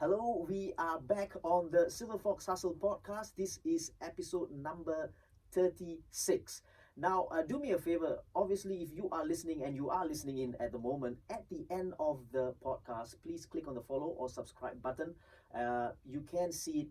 Hello, we are back on the Silverfox Hustle Podcast. This is episode number 36. Now, do me a favor. Obviously, if you are listening and you are listening in at the moment, at the end of the podcast, please click on the follow or subscribe button. You can see it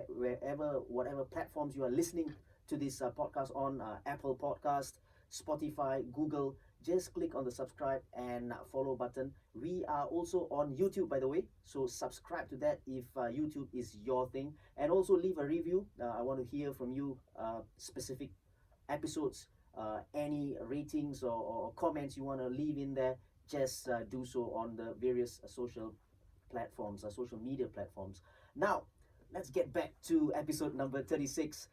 wherever, whatever platforms you are listening to this podcast on, Apple Podcast, Spotify, Google. Just click on the subscribe and follow button. We are also on YouTube, by the way, so subscribe to that if YouTube is your thing, and also leave a review. I want to hear from you, specific episodes, any ratings or comments you want to leave in there. Just do so on the various social platforms, social media platforms. Now, let's get back to episode number 36.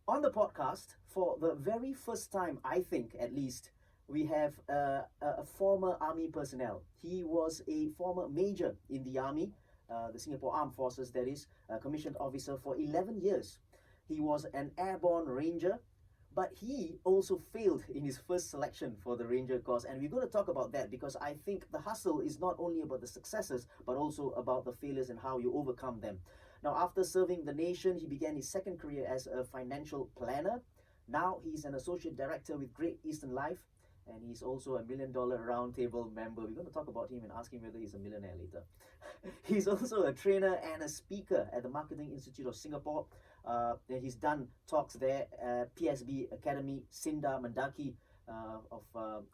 On the podcast, for the very first time, I think at least, we have a former army personnel. He was a former major in the army, the Singapore Armed Forces, that is, a commissioned officer for 11 years. He was an airborne ranger, but he also failed in his first selection for the ranger course. And we're going to talk about that because I think the hustle is not only about the successes, but also about the failures and how you overcome them. Now, after serving the nation, he began his second career as a financial planner. Now he's an associate director with Great Eastern Life, and he's also a $1 Million Roundtable member. We're going to talk about him and ask him whether he's a millionaire later. He's also a trainer and a speaker at the Marketing Institute of Singapore. He's done talks there, PSB Academy, Sinda, Mendaki, of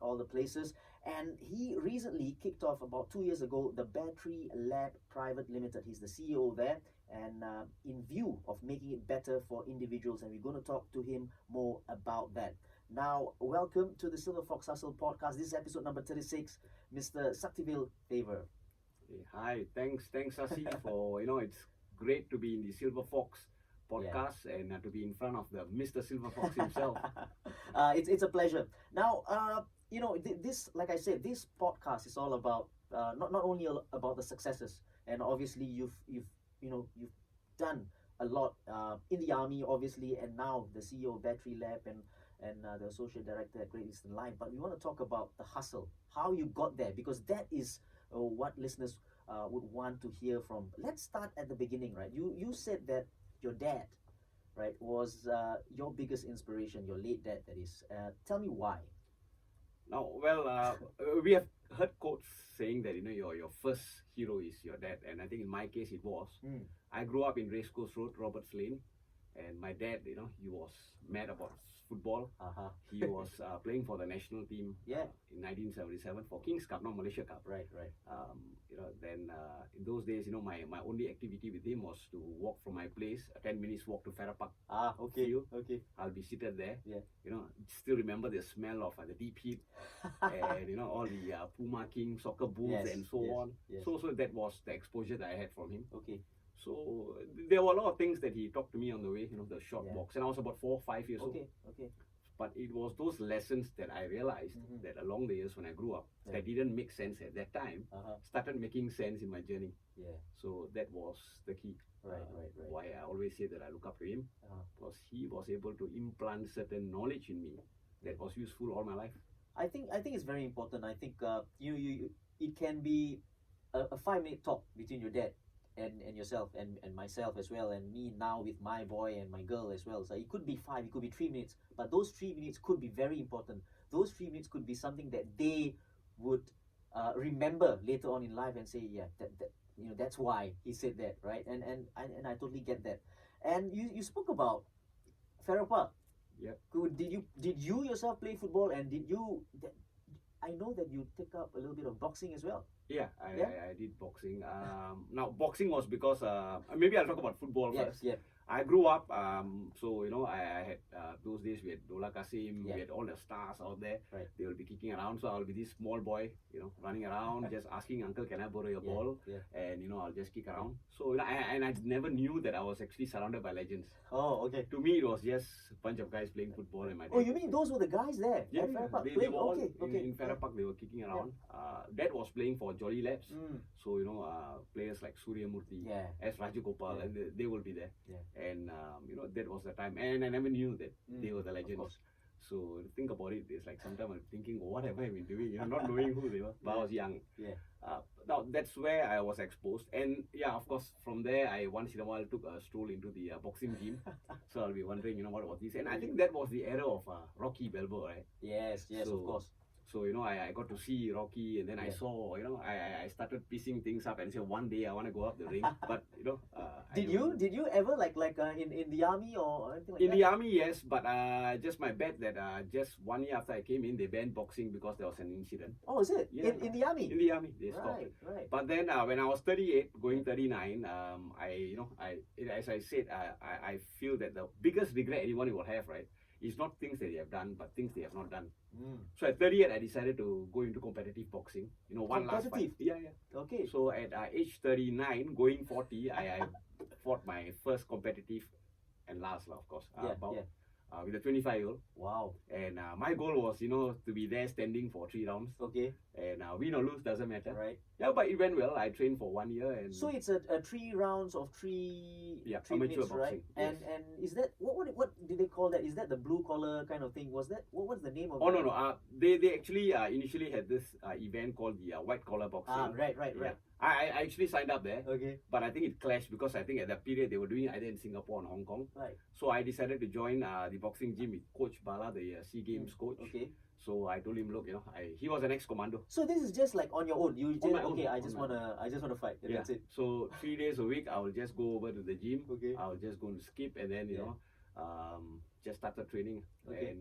all the places. And he recently kicked off about 2 years ago the Bettery Lab Private Limited. He's the CEO there, and in view of making it better for individuals, and we're going to talk to him more about that. Now, welcome to the Silverfox Hustle Podcast. This is episode number 36, Mr. Sakthivel Thevar. Hey, hi, thanks, Sasi, for, it's great to be in the Silverfox podcast and to be in front of the Mr. Silverfox himself. It's a pleasure. Now, this, like I said, this podcast is all about not only about the successes, and obviously you've done a lot in the army, obviously, and now the CEO of Bettery Lab and the associate director at Great Eastern Life. But we want to talk about the hustle, how you got there, because that is what listeners would want to hear from. Let's start at the beginning, right? You said that your dad, right, was your biggest inspiration, your late dad, that is. Tell me why. Now, well, we have heard quotes saying that, your first hero is your dad. And I think in my case, it was. I grew up in Racecourse Road, Roberts Lane. And my dad, he was mad about football. He was playing for the national team in 1977 for Kings Cup, not Malaysia Cup. Right. Then in those days, my only activity with him was to walk from my place, a 10 minutes walk to Farrer Park. Okay. I'll be seated there. Still remember the smell of the deep heat and all the Puma King soccer boots and so on. So that was the exposure that I had from him. Okay. So there were a lot of things that he talked to me on the way, the short walks, and I was about 4 or 5 years old. Okay. But it was those lessons that I realized that along the years when I grew up, that didn't make sense at that time, started making sense in my journey. So that was the key. Right. Why I always say that I look up to him, because he was able to implant certain knowledge in me that was useful all my life. I think it's very important. I think you it can be a 5-minute talk between your dad and yourself and myself as well, and me now with my boy and my girl as well. So it could be 5, it could be 3 minutes, but those 3 minutes could be very important. Those 3 minutes could be something that they would remember later on in life and say, that's why he said that, right? And I totally get that. And you spoke about Farrer Park. Yep. Did you yourself play football, and did you? I know that you took up a little bit of boxing as well. Yeah, I did boxing. Now, boxing was because, maybe I'll talk about football first. Yeah. I grew up, so, I had, those days we had Dola Kasim, we had all the stars out there. Right. They will be kicking around, so I'll be this small boy, running around, just asking, uncle, can I borrow your ball? And, I'll just kick around. So, and I never knew that I was actually surrounded by legends. Oh, okay. To me, it was just a bunch of guys playing football in my day. Oh, you mean those were the guys there? Yeah, at Farrer Park they playing? were all Okay. in Farrer Park, they were kicking around. Dad was playing for Jolly Labs. So, players like Surya Murthy, S. Rajagopal, and they will be there. And, that was the time. And I never knew that they were the legends. So think about it. It's like sometimes I'm thinking, what have I been doing? Not knowing who they were. But I was young. Yeah. Now that's where I was exposed, and yeah, of course, from there I once in a while took a stroll into the boxing gym. So I'll be wondering, what was this? And I think that was the era of Rocky Balboa, right? Yes, So, of course. So I got to see Rocky, and then I saw, I started piecing things up and said one day I want to go up the ring. But Did you ever like in the army or anything like in that? the army, yes, but just my bad that just 1 year after I came in, they banned boxing because there was an incident. Oh, is it? Yeah. In the army? In the army, they stopped it. Right. But then when I was 38, going 39, as I said, I feel that the biggest regret anyone will have, right, is not things that they have done, but things they have not done. So at 38, I decided to go into competitive boxing. One last fight. Yeah. Okay. So at age 39, going 40, I fought my first competitive and last, of course, with a 25-year-old. Wow. And my goal was, to be there standing for 3 rounds. Okay. And win or lose doesn't matter. Right. Yeah, but it went well. I trained for 1 year, and so it's a 3 rounds of three amateur minutes, boxing. right? Yes. And is that what did they call that? Is that the blue collar kind of thing? Was that what's the name of? Oh no. They actually initially had this event called the white collar boxing. Right. I actually signed up there. Okay. But I think it clashed because I think at that period they were doing it either in Singapore or Hong Kong. Right. So I decided to join the boxing gym with Coach Bala, the SEA Games coach. Okay. So I told him, look, he was an ex-commando. So this is just like on your own. You just I just on my wanna fight. And Yeah. That's it. So 3 days a week, I will just go over to the gym. Okay. I'll just go and skip, and then just started training. Okay.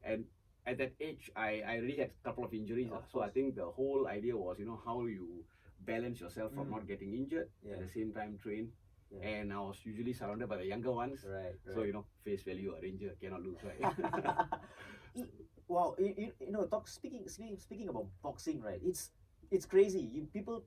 And at that age, I already had a couple of injuries. So I think the whole idea was, how you balance yourself from not getting injured, at the same time train. Yeah. And I was usually surrounded by the younger ones. Right. So face value, a ranger cannot lose, right? Wow, speaking about boxing, right? It's crazy. People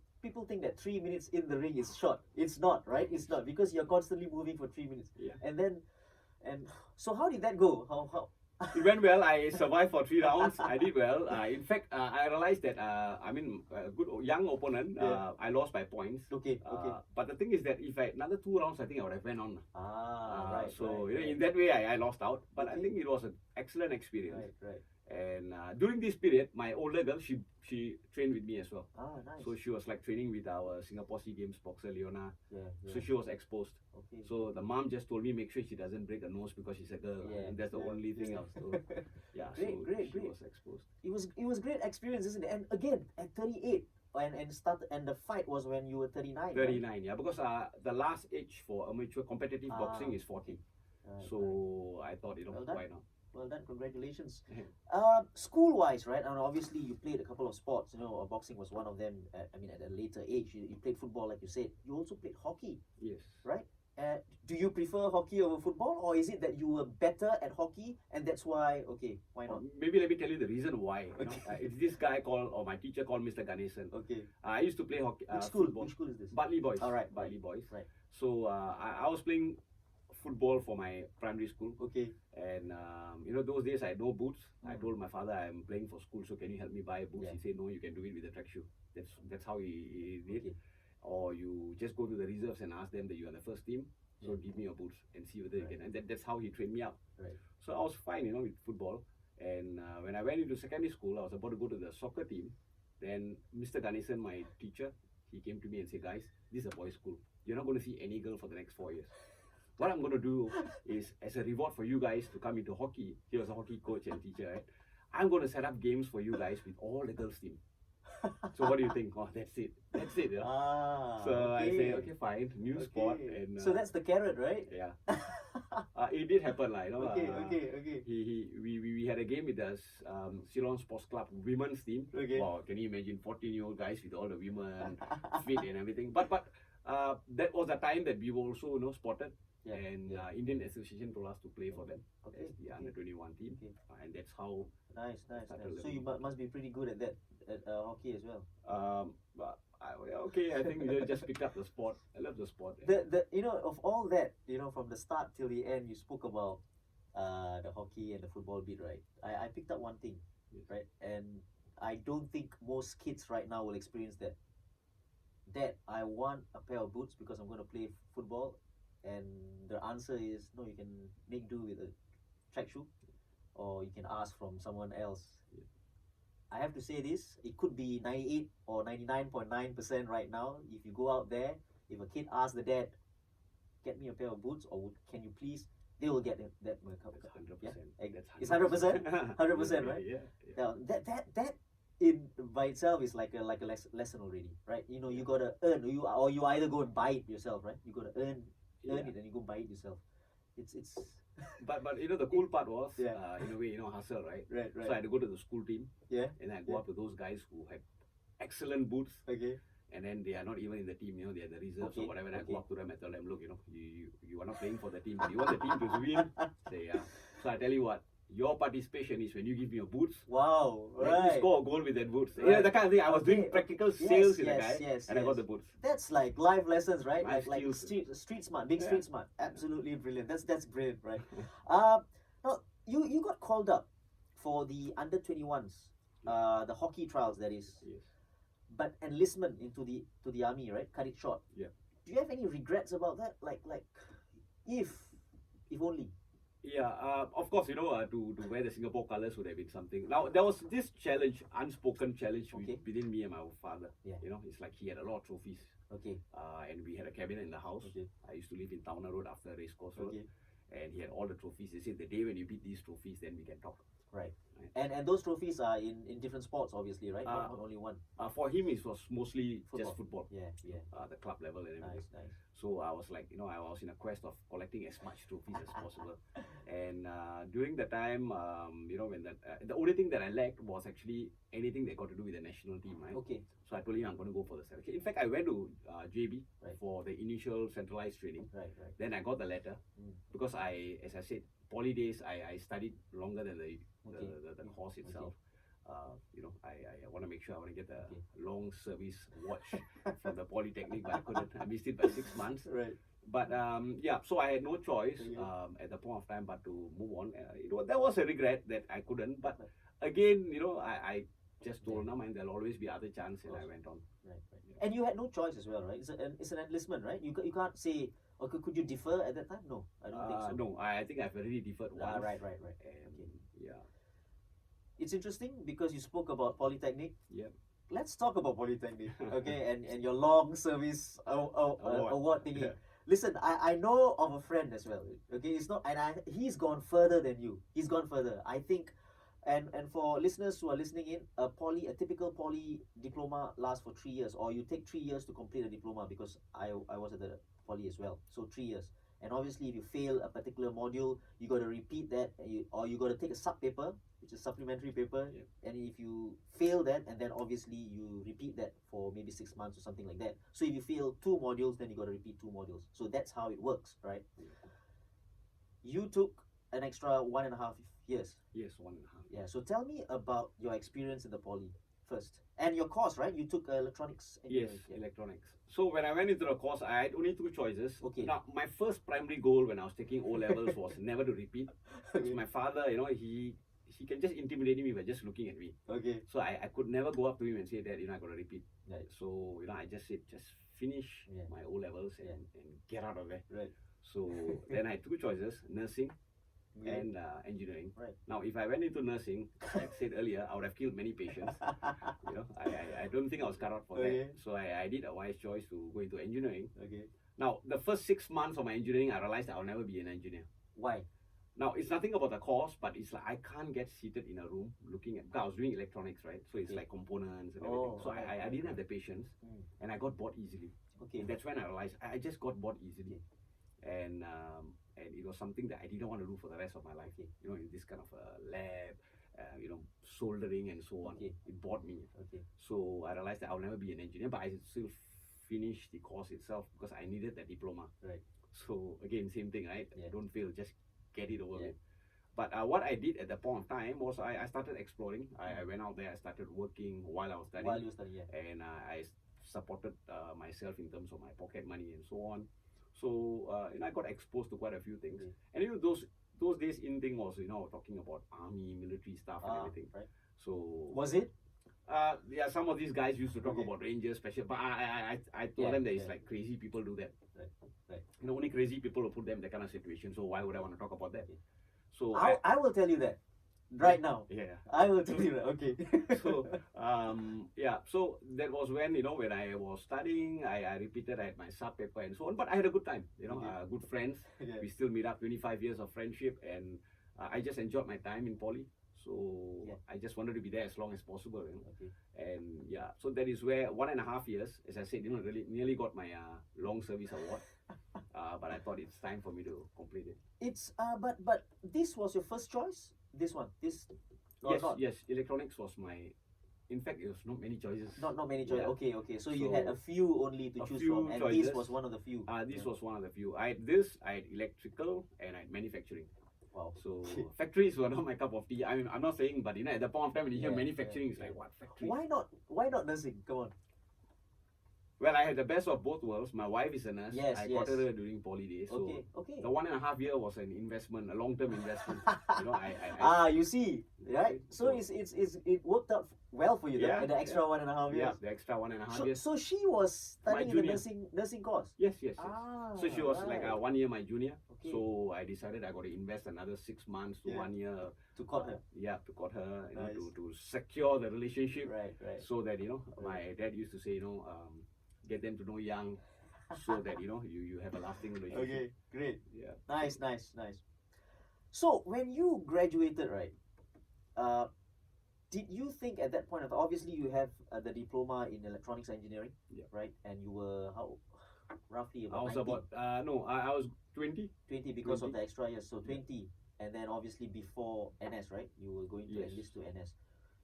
think that 3 minutes in the ring is short. It's not, right? It's not, because you're constantly moving for 3 minutes. Yeah. And so how did that go? How? It went well. I survived for 3 rounds. I did well. In fact, I realized that a good young opponent. I lost by points. Okay. But the thing is that if I had another 2 rounds, I think I would have went on. Right. So right. in that way, I lost out. But I Okay. think it was an excellent experience. Right. And during this period, my older girl, she trained with me as well. Nice. So she was like training with our Singapore SEA Games boxer Leona. Yeah. So she was exposed. Okay. So the mom just told me make sure she doesn't break her nose because she's a girl. Yeah, And that's the only thing I was told. Yeah. Great. She was exposed. It was great experience, isn't it? And again, at 38, and the fight was when you were 39. 39, right? yeah, because the last age for amateur competitive boxing is 40. Right. So I thought, Well done. why not? Well done, congratulations. School-wise, right? And obviously you played a couple of sports. Boxing was one of them. At a later age, you played football, like you said. You also played hockey, Yes. right? Do you prefer hockey over football, or is it that you were better at hockey and that's why? Okay, why not? Maybe let me tell you the reason why. Okay. It's this guy or my teacher called Mr. Ganesan. Okay. I used to play hockey. Which school is this? Bartley Boys. All right. Bartley Boys. Right. So I was playing football for my primary school. Okay. And those days I had no boots. I told my father I'm playing for school, so can you help me buy boots? Yeah. He said no, you can do it with a track shoe. That's how he did. Okay. Or you just go to the reserves and ask them that you are the first team. So give me your boots and see whether you can. And that's how he trained me up. Right. So I was fine, with football. And when I went into secondary school, I was about to go to the soccer team. Then Mr. Ganesan, my teacher, he came to me and said, guys, this is a boys' school. You're not going to see any girl for the next 4 years. What I'm going to do is, as a reward for you guys to come into hockey, he was a hockey coach and teacher, right? I'm going to set up games for you guys with all the girls' team. So what do you think? Oh, that's it. So I say, okay, fine, new sport. And so that's the carrot, right? Yeah. It did happen, like, Okay. We had a game with the Ceylon Sports Club women's team. Okay. Wow, can you imagine 14-year-old guys with all the women fit and everything? But that was the time that we were also spotted. Yeah. And Indian Association told us to play for them Okay. as the under 21 team. Okay. And that's how. Nice. Started So you must be pretty good at that, at hockey as well. I think we just picked up the sport. I love the sport. The of all that, from the start till the end, you spoke about the hockey and the football bit, right? I picked up one thing, Yes. right? And I don't think most kids right now will experience that. Dad, I want a pair of boots because I'm going to play football, and the answer is no. You can make do with a track shoe. or you can ask from someone else. I have to say this, it could be 98 or 99.9% right now. If you go out there, if a kid asks the dad, get me a pair of boots, or can you please, they will get that. That's 100%. Yeah? That's It's 100%? 100%, right? Yeah. That in by itself is like a lesson already, right? You know, you gotta earn, or you either go and buy it yourself, right? You gotta earn it and you go buy it yourself. It's But you know, the cool part was, Yeah. in a way, you know, hustle, right? right. So I had to go to the school team, Yeah. and I go Yeah. up to those guys who had excellent boots, Okay. and then they are not even in the team, you know, they are the reserves or Okay, whatever. And I okay. go up to them and tell them, look, you know, you are not playing for the team. You want the team to win? Say, yeah. So I tell you what, your participation is when you give me your boots. Wow. Let me Right. score a goal with that boots. Right. Yeah, that kind of thing. I was Okay, doing practical yes, sales with the yes, guy, yes, and I got yes. the boots. That's like life lessons, right? Life Like skills. street smart, being Yeah. street smart. Absolutely brilliant. That's brilliant, right? Now you got called up for the under 21s, the hockey trials, that is. Yes. But enlistment into the army, right? Cut it short. Yeah. Do you have any regrets about that? Like if only. Yeah, of course, you know, to wear the Singapore colours would have been something. Now, there was this challenge, unspoken challenge Okay. within me and my father. Yeah. You know, it's like he had a lot of trophies, Okay. and we had a cabinet in the house. Okay. I used to live in Towner Road after Racecourse Road, Okay. and he had all the trophies. They said, the day when you beat these trophies, then we can talk. Right. Right. And those trophies are in different sports, obviously, right? Not only one. For him, it was mostly just football, Yeah. Yeah. the club level and everything. Nice. So I was like, you know, I was in a quest of collecting as much trophies as possible. And during the time, you know, when the only thing that I lacked was actually anything that got to do with the national team, right? Okay. So I told him I'm going to go for the selection. In fact, I went to JB Right. for the initial centralized training. Right. Then I got the letter because as I said, poly days, I studied longer than the course itself. You know, I want to make sure I want to get the long service watch from the Polytechnic, but I couldn't. I missed it by 6 months. Right. But yeah, so I had no choice at the point of time but to move on. You know, that was a regret that I couldn't. But again, you know, I just told them, and there'll always be other chance, and I went on. Right. And you had no choice as well, right? It's an enlistment, right? You can't say, or could you defer at that time? No, I don't think so. No, I think I've already deferred once. Right. And Okay. yeah. It's interesting because you spoke about Polytechnic. Yeah. Let's talk about Polytechnic, okay? and your long service award thingy. Yeah. Listen, I know of a friend as well. Okay, it's not, he's gone further than you. He's gone further. I think, and for listeners who are listening in, a typical poly diploma lasts for 3 years, or you take 3 years to complete a diploma, because I was at the poly as well. So 3 years. And obviously, if you fail a particular module, you got to repeat that, or you got to take a sub paper, which is supplementary paper. Yeah. And if you fail that, and then obviously you repeat that for maybe 6 months or something like that. So if you fail 2 modules, then you got to repeat 2 modules. So that's how it works, right? Yeah. You took an extra 1.5 years. Yes, 1.5. Yeah. So tell me about your experience in the poly first, and your course, right? You took electronics. Yes, electronics. So when I went into the course, I had only 2 choices. Okay. Now, my first primary goal when I was taking O levels was never to repeat. Because my father, you know, he can just intimidate me by just looking at me. Okay. So I could never go up to him and say that, you know, I got to repeat. Right. So, you know, I just said, just finish my O levels and get out of there. Right. So then I had 2 choices, nursing and engineering. Right. Now, if I went into nursing, like I said earlier, I would have killed many patients. You know, I don't think I was cut out for that. So I did a wise choice to go into engineering. Okay. Now, the first 6 months of my engineering, I realized I'll never be an engineer. Why? Now, it's nothing about the course, but it's like I can't get seated in a room looking at, because I was doing electronics, right? So it's like components and everything. So I didn't have the patience, and I got bored easily. Okay. That's when I realized I just got bored easily. And it was something that I didn't want to do for the rest of my life. You know, in this kind of a lab, you know, soldering and so on. It bored me. So I realized that I'll never be an engineer, but I still finished the course itself because I needed that diploma. Right. So again, same thing, right? Don't fail, just get it over with. But what I did at the point of time was I started exploring. I went out there, I started working while I was studying. While you study, And I supported myself in terms of my pocket money and so on. So and I got exposed to quite a few things. And you know, those days in thing was, you know, talking about army, military stuff and everything. Right. So was it? Yeah, some of these guys used to talk about Rangers special, but I told them that it's like crazy people do that. Right. You know, only crazy people will put them in that kind of situation. So why would I want to talk about that? So I will tell you that. Right now. Yeah. I will tell you that. Okay. So so that was when when I was studying, I repeated, I had my sub paper and so on, but I had a good time, Okay. good friends. Yeah. We still meet up, 25 years of friendship, and I just enjoyed my time in poly. So Yeah. I just wanted to be there as long as possible, Okay. and so that is where 1.5 years, as I said, really nearly got my long service award. But I thought it's time for me to complete it. It's but this was your first choice? This one? This or Yes, not? yes, electronics was my. In fact, it was not many choices. Not many choices. Yeah. Okay, okay. So you had a few only to A choose few from, and this choices. was one of the few. This was one of the few. I had this, I had electrical, and I had manufacturing. Wow. So factories were not my cup of tea. I mean, I'm not saying, but at the point of time when you hear Yeah, manufacturing, it's yeah. like, what factory? Why not nursing? Come on. Well, I had the best of both worlds. My wife is a nurse. Yes, I yes. got her during poly days. So Okay, okay. the 1.5 year was an investment, a long-term investment. I You see, right? So it worked out well for you. Yeah, the extra 1.5 years. yeah, the extra 1.5 So, years. so she was My studying in the junior. nursing course. Yes, yes, yes. Ah, So she was like right. 1 year my junior. Okay. So I decided I got to invest another 6 months to Yeah. 1 year. To court her. To court her, Nice. to secure the relationship. Right, right. So that my dad used to say, get them to know young, so that you have a lasting relationship. Okay, great. Yeah. Nice. So when you graduated, right? Did you think at that point of obviously you have the diploma in electronics engineering, Yeah. right? And you were roughly I about was 19, about no, I was 20. 20 because of 20. the extra years, so 20, and then obviously before NS, right? You were going to Yes. enlist to NS.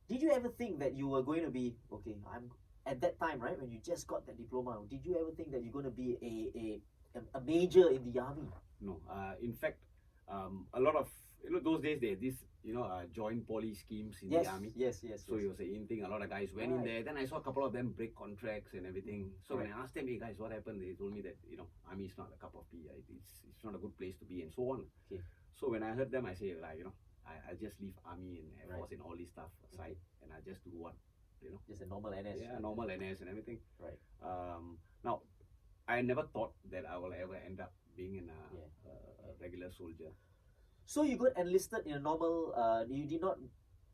Did you ever think that you were going to be okay? I'm at that time, right? When you just got that diploma, did you ever think that you're going to be a major in the army? No, in fact, a lot of those days they had this joint poly schemes in the army. Yes. So it was an in thing. A lot of guys went in Right. there. Then I saw a couple of them break contracts and everything. So when I asked them, hey guys, what happened? They told me that army is not a cup of tea. It's not a good place to be and so on. Okay. So when I heard them, I say I just leave army and Air Force Right. and all this stuff aside, and I just do one. Just a normal NS. Yeah, normal NS and everything. Right. Now, I never thought that I will ever end up being a regular soldier. So you got enlisted in a normal. You did not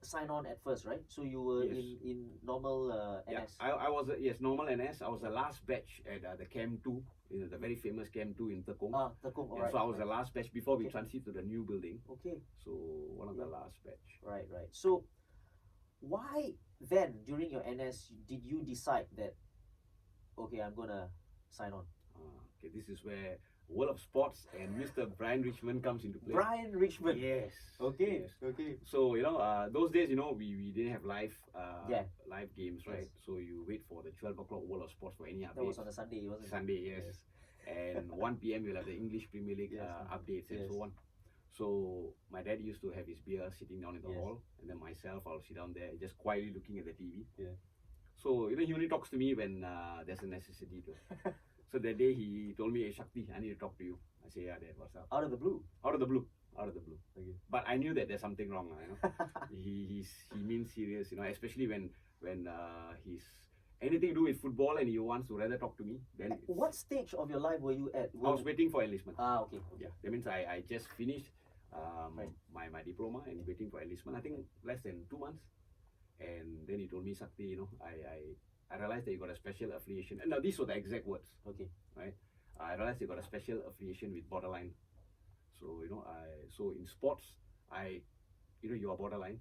sign on at first, right? So you were Yes. in normal Yeah, NS. I was normal NS. I was the last batch at the Camp 2, the very famous Camp 2 in Tekong. Tekong. Yeah, Alright. so I was the last batch before we Okay. transit to the new building. Okay. So one of the Yeah. last batch. Right. So why then during your NS did you decide that okay, I'm gonna sign on? Okay, this is where World of Sports and Mr. Brian Richmond comes into play. Brian Richmond. Yes. Okay. Yes. Okay. So those days we didn't have live live games, right? Yes. So you wait for the 12 o'clock World of Sports for any updates. That was on a Sunday, wasn't it? Sunday, yes. And 1 p.m. you'll have the English Premier League Yes. updates and Yes. so on. So my dad used to have his beer sitting down in the Yes. hall, and then myself I'll sit down there just quietly looking at the TV. Yeah. So he only talks to me when there's a necessity to. So that day he told me, hey Sakthi, I need to talk to you. I say, yeah, Dad, what's up? Out of the blue. Out of the blue. Okay. But I knew that there's something wrong. He means serious. Especially when he's anything to do with football and he wants to rather talk to me. Then What stage of your life were you at? I was waiting for enlistment. Okay. Yeah, that means I just finished Right. my diploma and waiting for enlistment. I think less than 2 months. And then he told me, Sakthi, I realized that you got a special affiliation. And now these were the exact words. Okay. Right? I realized you got a special affiliation with borderline. So so in sports, you are borderline.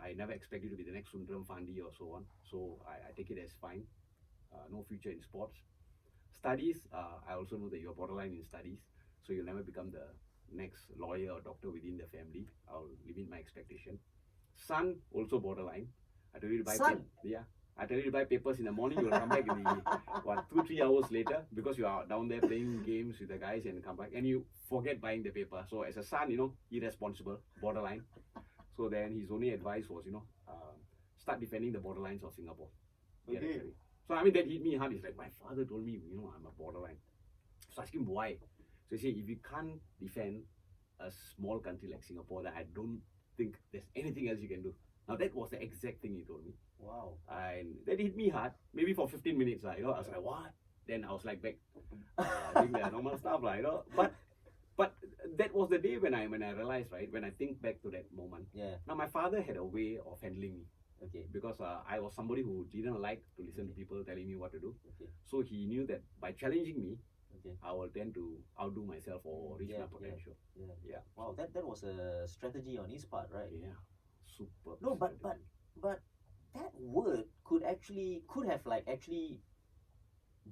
I never expect you to be the next Sundram Fandi or so on. So I take it as fine. No future in sports. Studies, I also know that you are borderline in studies. So you'll never become the next lawyer or doctor within the family. I'll limit my expectation. Son, also borderline. I tell you to buy Son? I tell you to buy papers in the morning, you'll come back in the 2-3 hours later because you are down there playing games with the guys and come back and you forget buying the paper. So as a son, irresponsible, borderline. So then his only advice was, start defending the borderlines of Singapore. Get a Okay. career. So I mean that hit me hard. It's like my father told me, I'm a borderline. So I asked him why. So he said, if you can't defend a small country like Singapore, then I don't think there's anything else you can do. Now that was the exact thing he told me. Wow. And that hit me hard, maybe for 15 minutes. I was like, what? Then I was like back doing the normal stuff. But But that was the day when I realized, right, when I think back to that moment. Yeah. Now my father had a way of handling me. Okay. Because I was somebody who didn't like to listen to people telling me what to do. Okay. So he knew that by challenging me, Okay. I will tend to outdo myself or reach my potential. Yeah. Wow, that was a strategy on his part, right? Yeah. Super. No, but that word could have like actually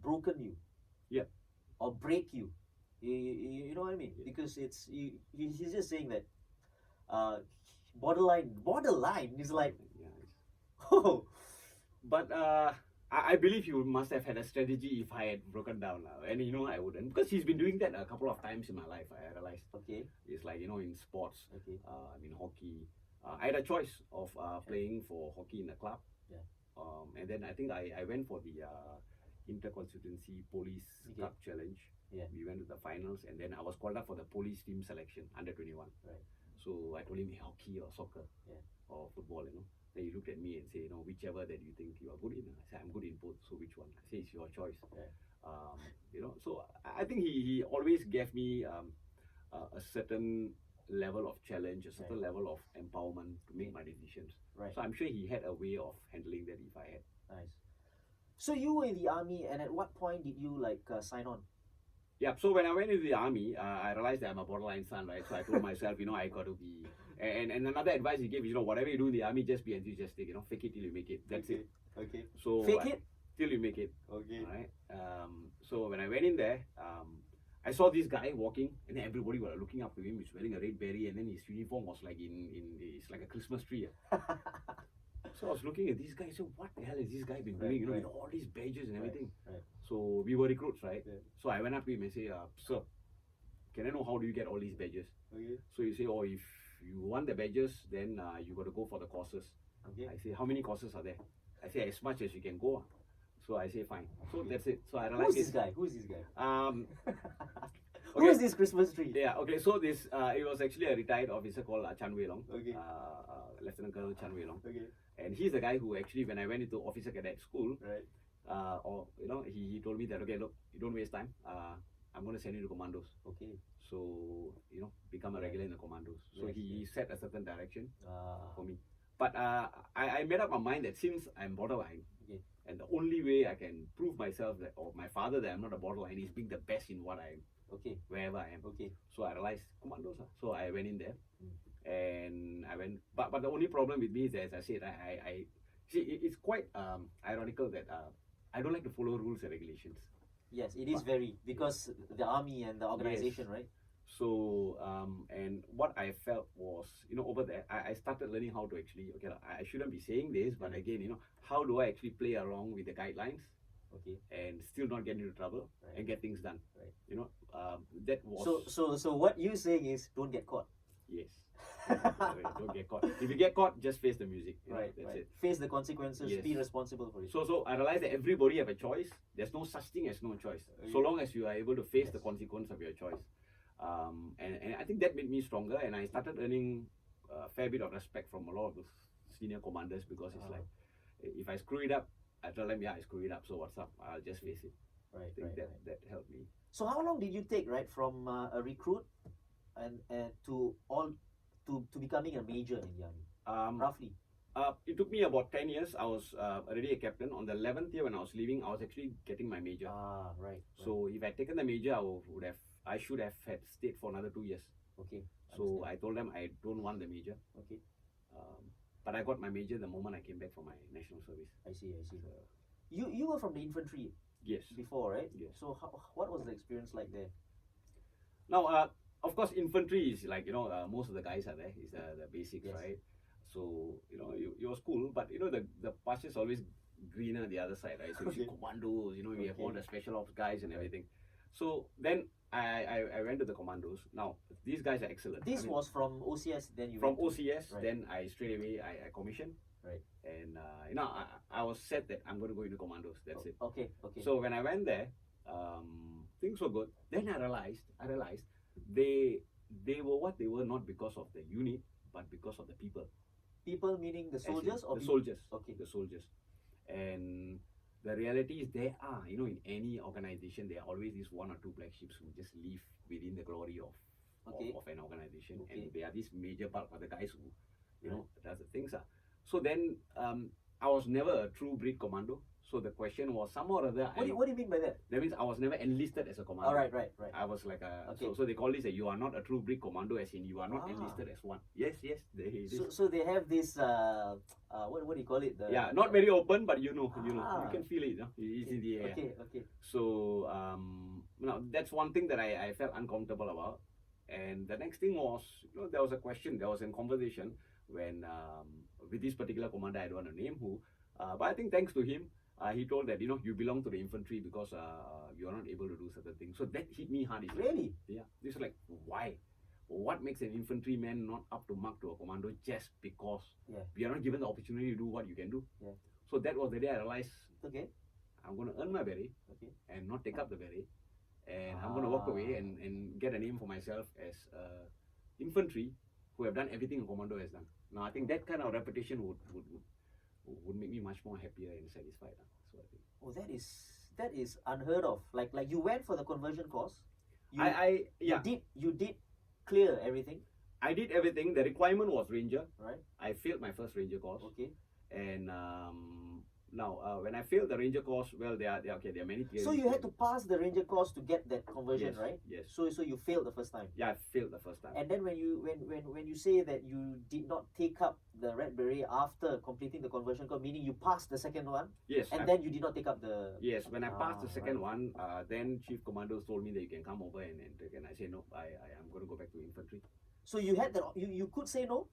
broken you. Yeah. Or break you. You know what I mean? Yeah. Because he's just saying that borderline is like, oh. But I believe you must have had a strategy if I had broken down now. And I wouldn't. Because he's been doing that a couple of times in my life, I realized. Okay. It's like, in sports, okay. Hockey. I had a choice of playing for hockey in a club. Yeah. And then I think I went for the Inter-Constituency Police Cup Challenge. Yeah. We went to the finals, and then I was called up for the police team selection, under 21. Right. So I told him, hockey or soccer, or football, Then he looked at me and said, whichever that you think you are good in. I said, I'm good in both, so which one? I said, it's your choice. Yeah. So I think he always gave me a certain level of challenge, a certain level of empowerment to make my decisions. Right. So I'm sure he had a way of handling that if I had. Nice. So you were in the army, and at what point did you sign on? Yeah, so when I went into the army, I realized that I'm a borderline son, right? So I told myself, I got to be... And another advice he gave is, whatever you do in the army, just be enthusiastic, fake it till you make it. That's it. Okay. So fake it? Till you make it. Okay. Right? So when I went in there, I saw this guy walking, and everybody were looking up to him. He's wearing a red beret, and then his uniform was like it's like a Christmas tree. So I was looking at this guy. I said, what the hell has this guy been doing? With all these badges and everything. Right. So we were recruits, right? Yeah. So I went up to him and said, sir, can I know how do you get all these badges? Okay. So he said, if you want the badges, then you got to go for the courses. Okay. I said, how many courses are there? I said, as much as you can go. So I say, fine. So that's it. So I realized. Who's this guy? Okay. Who is this Christmas tree? Yeah, okay. So this, it was actually a retired officer called Chan Wei Long. Okay. Lieutenant Colonel Chan Wei Long. Okay. And he's the guy who actually, when I went into officer cadet school, right. He told me that, okay, look, you don't waste time. I'm going to send you to commandos. Okay. So, become a regular in the commandos. So he set a certain direction for me. But I made up my mind that since I'm borderline, and the only way I can prove myself that, or my father, that I'm not a borderline is being the best in what I am. Okay. Wherever I am. Okay. So I realized commandos. So I went in there, and I went. But the only problem with me is, as I said, I see it's quite ironical that I don't like to follow rules and regulations. Yes, it is very, because the army and the organization, right? So and what I felt was, over there, I started learning how to actually, I shouldn't be saying this, but again, how do I actually play along with the guidelines? Okay. And still not get into trouble and get things done. Right. That was. So what you're saying is, don't get caught. Yes. Don't get caught. If you get caught, just face the music. That's it. Face the consequences. Yes. Be responsible for it. So I realized that everybody have a choice. There's no such thing as no choice. So long as you are able to face the consequence of your choice. And I think that made me stronger, and I started earning a fair bit of respect from a lot of the senior commanders, because it's like, if I screw it up, I tell them, I screw it up, so what's up? I'll just face it. Right. I think that helped me. So how long did you take, from a recruit and to becoming a major in the army? Roughly. It took me about 10 years. I was already a captain. On the 11th year when I was leaving, I was actually getting my major. Right. So if I had taken the major, I should have had stayed for another 2 years. Okay. So I told them I don't want the major. Okay. But I got my major the moment I came back from my national service. I see. You were from the infantry. Yes. Before, right? Yes. So what was the experience like there? Now, of course, infantry is like, most of the guys are there. It's the basics, right? So, it was cool, but the pasture's always greener the other side, right? So you see commandos, we have all the special ops guys and everything. So then I went to the commandos. Now, these guys are excellent. This was from OCS, then you from went to, OCS, then I straight away I commissioned. Right. And I was set that I'm going to go into commandos. That's it. Okay. So when I went there, things were good. Then I realized they were what they were, not because of the unit, but because of the people. People meaning the soldiers, or the soldiers? Okay. The soldiers. And the reality is, there are, in any organization, there are always these one or two black sheep who just live within the glory of of an organization, Okay. and they are this major bulk of the guys who, does the things. So then I was never a true breed commando. So the question was somehow or other. What do you mean by that? That means I was never enlisted as a commando. Right. I was like Okay. so they call this you are not a true breed commando, as in you are not enlisted as one. Yes. So they have this what do you call it? Not very open, but you can feel it. It's in the air. Okay. So now that's one thing that I felt uncomfortable about. And the next thing was, there was a question, there was a conversation when with this particular commander, I don't want to name who, but I think thanks to him, he told that you belong to the infantry because you are not able to do certain things. So that hit me hard. It's like, Really? yeah. It's like, why? What makes an infantryman not up to mark to a commando just because we are not given the opportunity to do what you can do? Yeah. So that was the day I realized, Okay. I'm going to earn my beret and not take up the beret. And I'm going to walk away and get a name for myself as infantry who have done everything a commando has done. Now, I think that kind of reputation would make me much more happier and satisfied. So I think. Oh, that is unheard of. Like you went for the conversion course. You did clear everything. I did everything. The requirement was ranger. Right. I failed my first ranger course. Okay. And now, when I failed the ranger course, well, there are many theories. So you had to pass the ranger course to get that conversion, Yes, right? yes. So you failed the first time. Yeah, I failed the first time. And then when you say that you did not take up the red beret after completing the conversion course, meaning you passed the second one, Yes. and then you did not take up the. Yes, when I passed the second right. one, then Chief Commandos told me that you can come over and I said no, I am going to go back to infantry. So you had that. You could say no.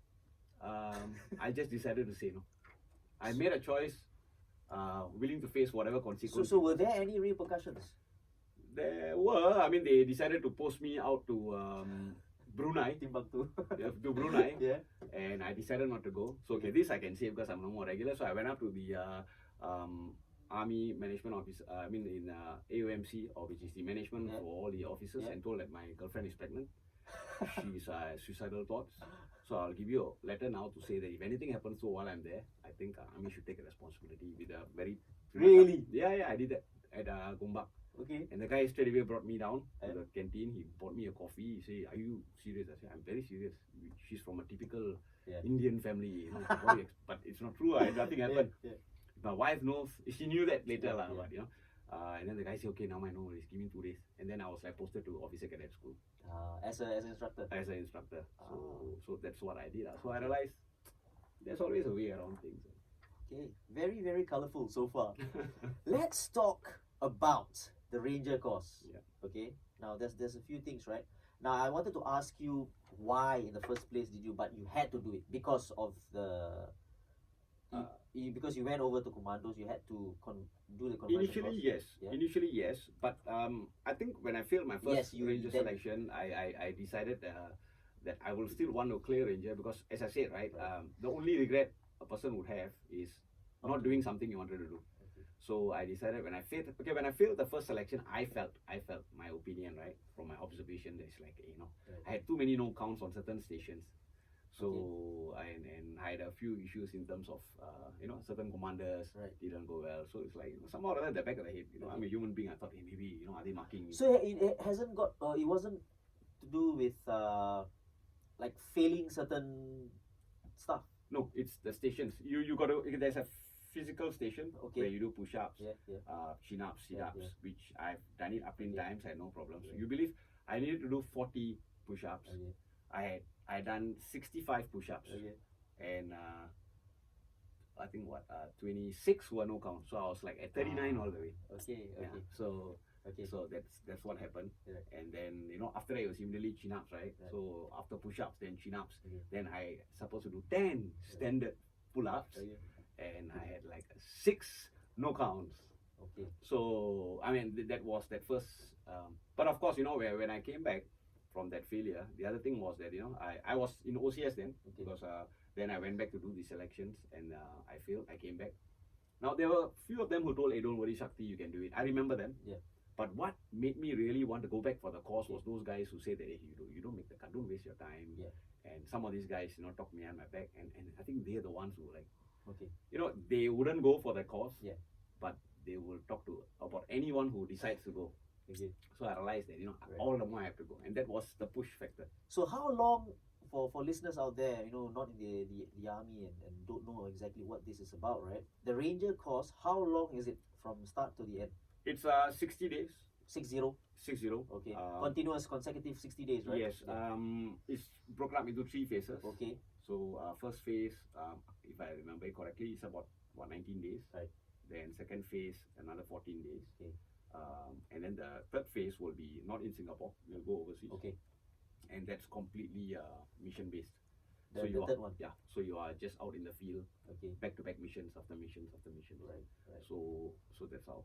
I just decided to say no. I made a choice, willing to face whatever consequences. So were there any repercussions? There were. I mean, they decided to post me out to Brunei. Timbuktu. To Brunei. Yeah. And I decided not to go. So this I can say because I'm no more regular. So I went up to the Army Management Office. In AOMC, or which is the management for all the officers, and told that my girlfriend is pregnant. She's suicidal thoughts. So I'll give you a letter now to say that if anything happens to while I'm there, I think Army should take a responsibility with a very. Really? Yeah, I did that at Gombak. Okay. And the guy straight away brought me down to the canteen. He bought me a coffee. He said, "Are you serious?" I said, "I'm very serious. She's from a typical Indian family, but it's not true. Nothing happened." My wife knows. She knew that later, but and then the guy said, "Okay, now I know. He's giving 2 days." And then I was like posted to officer cadet school as an instructor. As an instructor. So that's what I did. So I realized there's always a way around things. Okay, very, very colorful so far. Let's talk about the ranger course. Yeah. Okay. Now there's a few things, right? Now I wanted to ask you why in the first place but you had to do it because of the. Because you went over to commandos, you had to do the conversion Initially, course. yes. Yeah. Initially, yes. But I think when I failed my first ranger then- selection, I decided that I will still want to clear ranger because, as I said, right, the only regret a person would have is not doing something you wanted to do. Okay. So I decided when I failed the first selection, I felt my opinion, right, from my observation, there's like, I had too many no counts on certain stations. So and I had a few issues in terms of certain commanders didn't go well. So it's like somehow or other at the back of the head, I'm a human being. I thought, hey, maybe are they marking me? So it hasn't got it wasn't to do with like failing certain stuff. No, it's the stations. You got to. There's a physical station where you do push-ups, chin-ups, sit-ups, which I've done it up in times. I had no problems. So you believe I needed to do 40 push-ups. I done 65 push-ups, and I think 26 were no count. So I was like at 39 all the way. Okay. So that's what happened. And then after that it was immediately chin-ups, right? So after push-ups, then chin-ups. Then I supposed to do 10 standard pull-ups, and I had like 6 no counts. Okay. So I mean that was that first. But of course when I came back from that failure, the other thing was that I was in OCS then because then I went back to do the selections and I failed. I came back. Now there were a few of them who told, "Hey, don't worry, Sakthi, you can do it." I remember them. Yeah. But what made me really want to go back for the course was those guys who said that, "Hey, you don't make the cut, don't waste your time." Yeah. And some of these guys talk me on my back, and I think they're the ones who like Okay. they wouldn't go for the course. Yeah. But they will talk to about anyone who decides to go. Okay. So I realized that, Right. all the more I have to go. And that was the push factor. So how long, for listeners out there, not in the army and don't know exactly what this is about, right? The Ranger course, how long is it from start to the end? It's 60 days. 60. 60. Okay. Continuous consecutive 60 days, right? Yes. It's broken up into 3 phases. Okay. So first phase, if I remember it correctly, is about 19 days. Right. Then second phase, another 14 days. Okay. And then the third phase will be not in Singapore. We'll go overseas. Okay. And that's completely mission based. The third one. Yeah. So you are just out in the field. Okay. Back to back missions after missions after missions. Right. So that's how.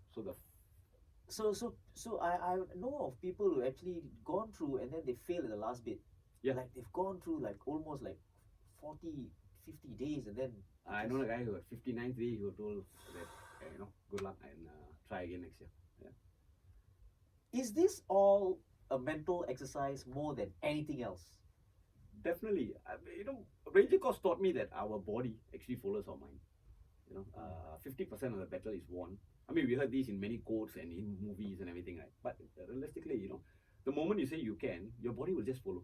So I know of people who actually gone through and then they fail at the last bit. Yeah. Like they've gone through like almost like 40, 50 days and then I know a guy who at 59th day he was told that good luck and try again next year. Yeah. Is this all a mental exercise more than anything else? Definitely. Ranger course taught me that our body actually follows our mind. 50% of the battle is won. I mean, we heard these in many quotes and in movies and everything, right? But realistically, the moment you say you can, your body will just follow.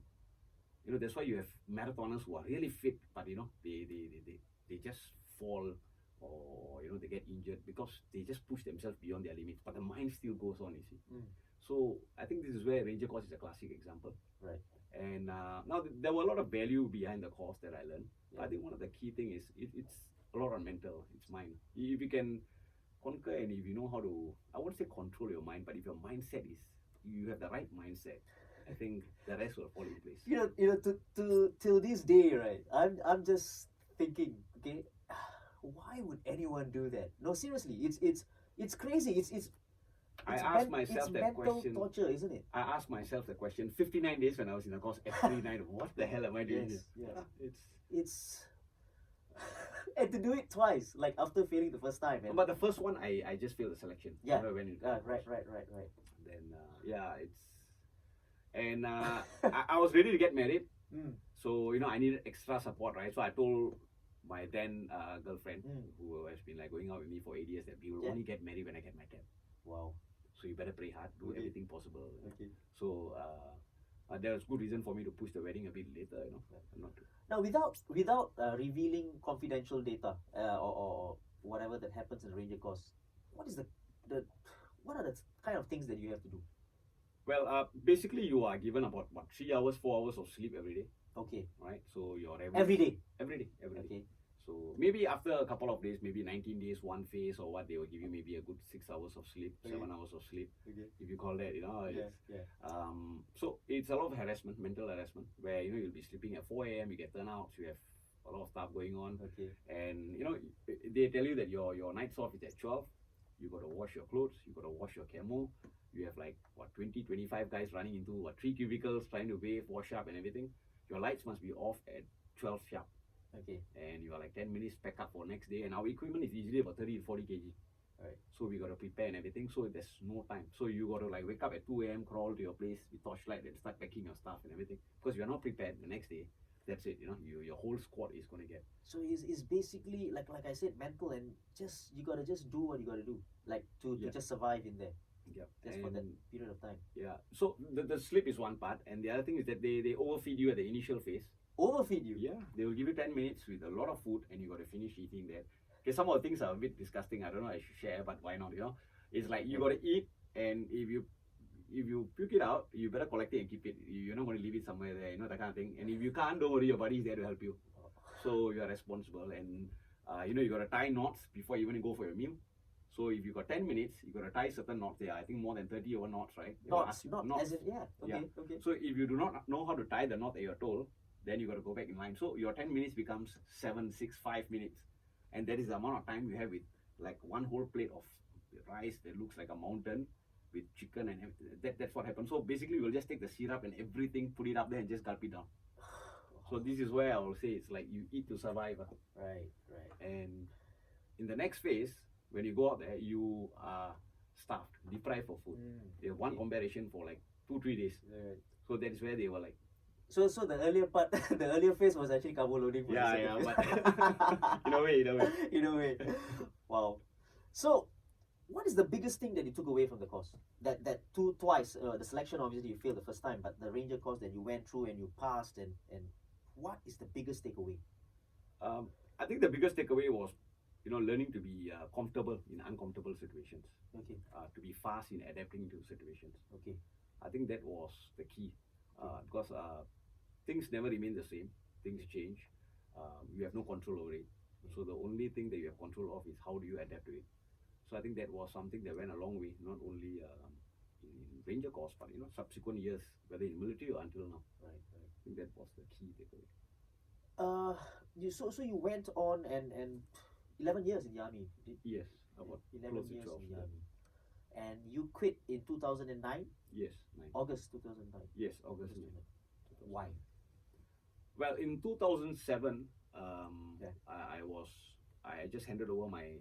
That's why you have marathoners who are really fit, but they just fall, or they get injured because they just push themselves beyond their limits. But the mind still goes on, you see. So I think this is where Ranger course is a classic example. Right. And now there were a lot of value behind the course that I learned. Yeah. I think one of the key thing is it's a lot on mental. It's mind. If you can conquer and if you know how to, I won't say control your mind, but if your mindset is, you have the right mindset, I think the rest will fall in place. To till this day, right? I'm just thinking, okay, why would anyone do that? No, seriously, it's crazy. I asked myself that question. It's mental torture, isn't it? I asked myself the question 59 days when I was in the course. Every night, what the hell am I doing here? Yes. It's and to do it twice, like after failing the first time. But the first one, I just failed the selection. Yeah. When it Right. Then I was ready to get married. So I needed extra support, right? So I told my then girlfriend, who has been like going out with me for 8 years, that we will only get married when I get my tab. Wow. So you better pray hard, do everything possible. Okay. So there was good reason for me to push the wedding a bit later, not to. Now, without revealing confidential data or whatever that happens in the Ranger course, what are the kind of things that you have to do? Well, basically you are given about 3 hours, 4 hours of sleep every day. Okay. Right. So you're every day. Every day. Okay. So maybe after a couple of days, maybe 19 days, one phase or what, they will give you maybe a good 6 hours of sleep, 7 hours of sleep, if you call that, So it's a lot of harassment, mental harassment, where you'll be sleeping at 4 a.m. you get turnouts, you have a lot of stuff going on, and they tell you that your nights off is at 12. You got to wash your clothes, you got to wash your camo. You have 20, 25 guys running into 3 cubicles trying to bathe, wash up and everything. Your lights must be off at 12 sharp. Okay. And you are 10 minutes pack up for next day, and our equipment is easily about 30 to 40 kg. Right. So we got to prepare and everything, so there's no time. So you got to wake up at 2 a.m, crawl to your place with torchlight and start packing your stuff and everything. Because you're not prepared the next day, that's it, your whole squad is going to get. So it's basically, like I said, mental, and you got to just do what you got to do, to just survive in there. Yeah. Just for that period of time. Yeah. So the sleep is one part, and the other thing is that they overfeed you at the initial phase. Overfeed you? Yeah. They will give you 10 minutes with a lot of food, and you got to finish eating that. Okay, some of the things are a bit disgusting. I don't know I should share, but why not, It's like you got to eat, and if you puke it out, you better collect it and keep it. You're not going to leave it somewhere there, that kind of thing. And if you can't, don't worry, your buddy is there to help you. So you are responsible, and you got to tie knots before you even go for your meal. So if you got 10 minutes, you got to tie certain knots there. I think more than 30 over knots, right? Knots. Knots. As in, okay. So if you do not know how to tie the knot that you're told, then you got to go back in line. So your 10 minutes becomes 7, 6, 5 minutes. And that is the amount of time you have with one whole plate of rice that looks like a mountain with chicken and everything. That's what happens. So basically we'll just take the syrup and everything, put it up there and just gulp it down. So this is where I will say it's like you eat to survive. Right. And in the next phase, when you go out there, you are starved, deprived of food. They have one combat ration for 2-3 days. Right. So that is where they were like. So the earlier part, the earlier phase was actually carbo loading. But in a way. In a way. Wow. So what is the biggest thing that you took away from the course? That twice, the selection obviously you failed the first time, but the Ranger course that you went through and you passed, and what is the biggest takeaway? I think the biggest takeaway was, learning to be comfortable in uncomfortable situations. Okay. To be fast in adapting to situations. Okay. I think that was the key, because things never remain the same. Things change. You have no control over it. So the only thing that you have control of is how do you adapt to it. So I think that was something that went a long way, not only in Ranger course, but subsequent years, whether in military or until now. Right. I think that was the key takeaway. So you went on and 11 years in the army. Yes, about 11 close to years 12. in the army, and you quit in 2009. Yes, August 2009. Yes, August 9. Why? Well, in 2007, Yeah. I just handed over my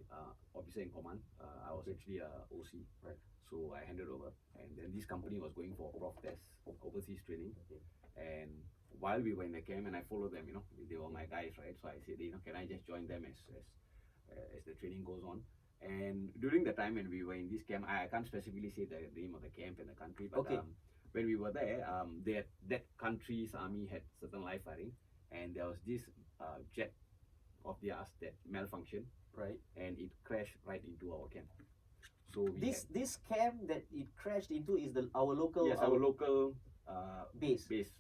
officer in command. I was actually a OC, Right. so I handed over, and then this company was going for prof test, overseas training, Okay. and while we were in the camp, and I followed them, they were my guys, right? So I said, can I just join them as the training goes on? And during the time when we were in this camp, I can't specifically say the name of the camp and the country, but Okay. When we were there, that country's army had certain live firing, and there was this jet of theirs that malfunctioned, Right. and it crashed right into our camp. So This camp that it crashed into is our local. yes, our local base. base.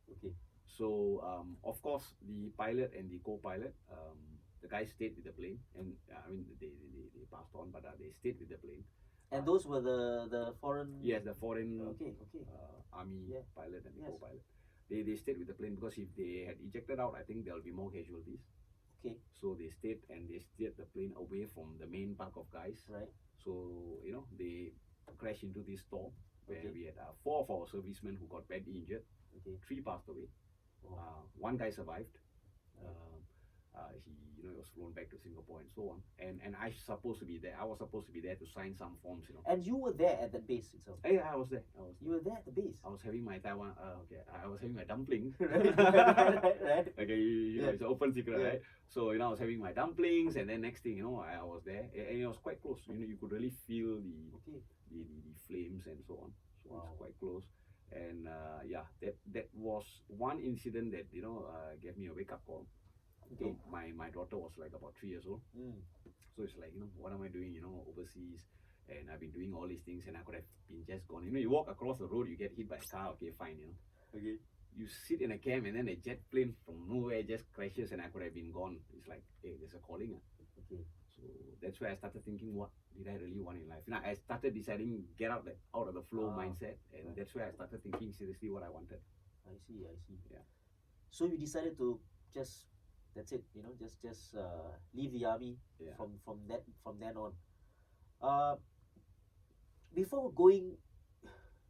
Okay. So of course, the pilot and the co-pilot, the guys stayed with the plane, and they passed on, but they stayed with the plane. And those were the foreign. Yes, the foreign Okay. army Yeah. pilot and Yes. co-pilot. They stayed with the plane because if they had ejected out, I think there will be more casualties. Okay. So they stayed and they steered the plane away from the main bulk of guys. Right. So they crashed into this storm where Okay. we had 4 of our servicemen who got badly injured. Okay. 3 passed away. Oh. One guy survived. He was flown back to Singapore and so on. And I supposed to be there. I was supposed to be there to sign some forms. And you were there at the base itself. Yeah, I was there. You were there at the base. I was having my Taiwan. I was having my dumpling. Right. Okay, Yeah. it's an open secret, Yeah. right? So I was having my dumplings, and then next thing I was there, and it was quite close. You could really feel Okay. the flames and so on. So Wow. it's quite close. And that was one incident that gave me a wake up call. Okay. My daughter was like about 3 years old. So it's like, what am I doing, overseas? And I've been doing all these things, and I could have been just gone. You walk across the road, you get hit by a car, okay, fine, Okay. You sit in a camp, and then a jet plane from nowhere just crashes, and I could have been gone. It's like, hey, there's a calling. Okay. So that's where I started thinking, what did I really want in life? I started deciding, get out of the flow mindset, and Right. that's where I started thinking seriously what I wanted. I see. Yeah. So you decided to just, that's it, just leave the army. Yeah. From then on. Before going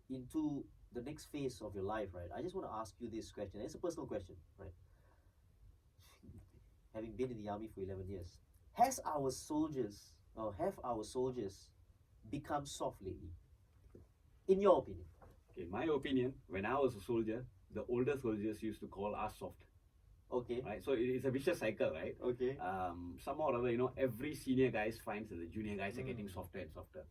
into the next phase of your life, right? I just want to ask you this question. It's a personal question, right? Having been in the army for 11 years, have our soldiers become soft lately? In your opinion? Okay, my opinion, when I was a soldier, the older soldiers used to call us soft. Okay. Right, so it's a vicious cycle, right? Okay. Somehow or other, every senior guys finds that the junior guys are getting softer and softer.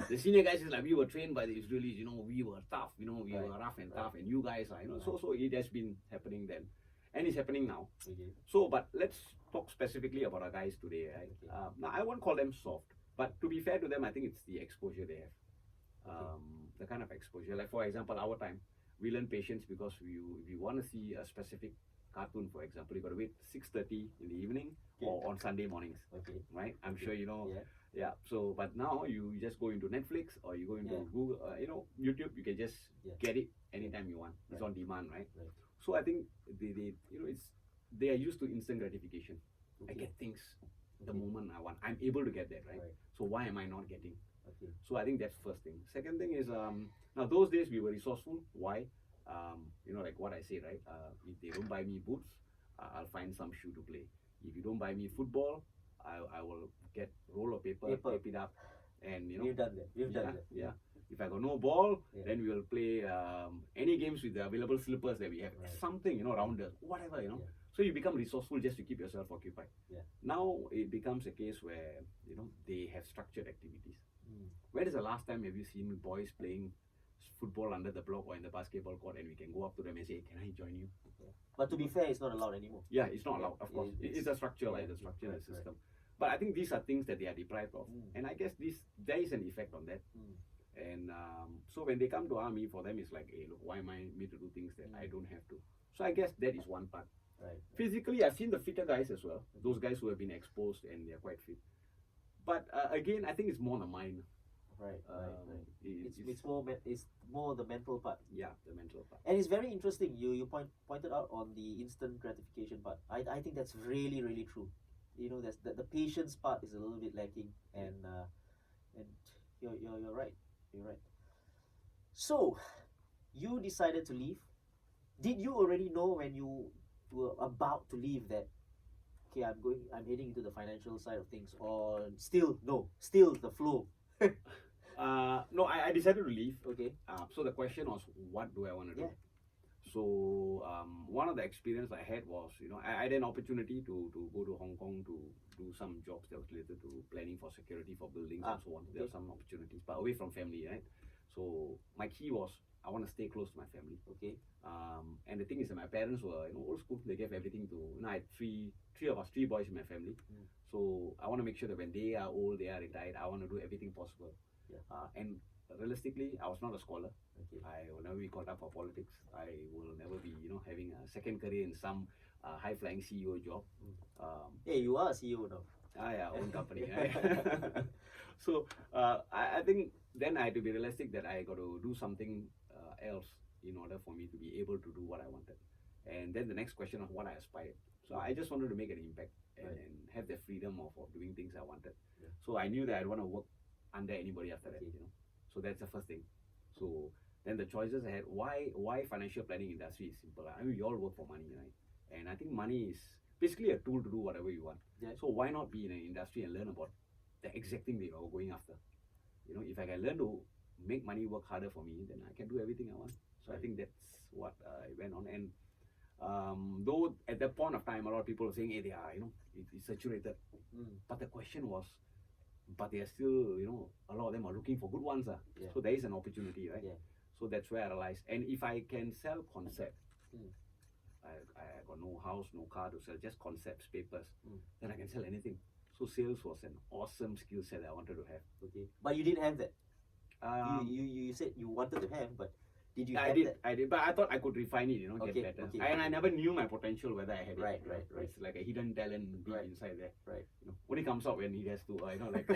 The senior guys is like, we were trained by the Israelis, we were tough, we Right. were rough and Right. tough, and you guys are, Right. so it has been happening then, and it's happening now. Okay. So, but let's talk specifically about our guys today, right? Okay. Now, I won't call them soft, but to be fair to them, I think it's the exposure they have. The kind of exposure, like for example, our time, we learn patience because if you want to see a specific cartoon, for example, you got to wait 6:30 in the evening or on Sunday mornings, Okay. right? I'm sure you know. Yeah. Yeah. So, but now you just go into Netflix or you go into Yeah. Google, YouTube. You can just Yeah. get it anytime you want. It's Right. on demand, right? Right. So I think they are used to instant gratification. I Okay. get things the Okay. moment I want. I'm able to get that, right? Right. So why am I not getting? Okay. So I think that's first thing. Second thing is now those days we were resourceful. Why? Like what I say, right? If they don't buy me boots, I'll find some shoe to play. If you don't buy me football, I will get roll of paper, tape it up, and We've done that. We've done that. yeah. If I got no ball, Yeah. then we will play any games with the available slippers that we have. Right. Something, rounders, whatever, Yeah. So you become resourceful just to keep yourself occupied. Yeah. Now it becomes a case where, you know, they have structured activities. When is the last time have you seen boys playing football under the block or in the basketball court, and we can go up to them and say, "Can I join you?" Yeah. But to be fair, it's not allowed anymore. Yeah, it's not allowed, of course. It's a structure, like the structure in the system. But I think these are things that they are deprived of. And I guess there is an effect on that. And so when they come to army, for them it's like, hey, look, why am I made to do things that I don't have to? So I guess that is one part. Right. Physically, I've seen the fitter guys as well. Those guys who have been exposed and they're quite fit. But again, I think it's more the mind. Right. It's more the mental part. Yeah, the mental part. And it's very interesting. You pointed out on the instant gratification part. I think that's really, really true. You know, that's the patience part is a little bit lacking, and you're right. You're right. So, you decided to leave. Did you already know when you were about to leave that, okay, I'm heading into the financial side of things, or still the flow? No, I decided to leave. Okay. So the question was, what do I want to do? Yeah. So one of the experience I had was, you know, I had an opportunity to go to Hong Kong to do some jobs that was related to planning for security for buildings and so on. Okay. There were some opportunities, but away from family, right? So my key was I want to stay close to my family. Okay. And the thing is that my parents were, you know, old school. They gave everything to, you know, I had three boys in my family. So I want to make sure that when they are old, they are retired, I want to do everything possible. Yeah. And realistically, I was not a scholar. Okay. I will never be caught up for politics. I will never be, you know, having a second career in some high-flying CEO job. Hey, you are a CEO now. Yeah, own company. Right? So I think then I had to be realistic that I got to do something else in order for me to be able to do what I wanted. And then the next question of what I aspired. So I just wanted to make an impact and have the freedom of doing things I wanted. Yeah. So I knew that I don't want to work under anybody after that, Okay. you know. So that's the first thing. So then the choices I had, why financial planning industry is simple. I mean, we all work for money, right? And I think money is basically a tool to do whatever you want. Yeah. So why not be in an industry and learn about the exact thing that you're going after? You know, if I can learn to make money work harder for me, then I can do everything I want. So I think that's what I went on. And though at that point of time, a lot of people were saying, hey, they are, you know, it's saturated. But the question was, but they are still, you know, a lot of them are looking for good ones. Yeah. So there is an opportunity, right? Yeah. So that's where I realized. And if I can sell concept, I got no house, no car to sell, just concepts, papers, then I can sell anything. So sales was an awesome skill set I wanted to have. Okay. But you didn't have that. You said you wanted to have, but did you have that? I did, but I thought I could refine it, you know, Okay, get better. okay. And I never knew my potential, whether I had Right, it. You know. right. It's like a hidden talent deep Right. inside there. Right. You know, only comes out when he has to, you know, like.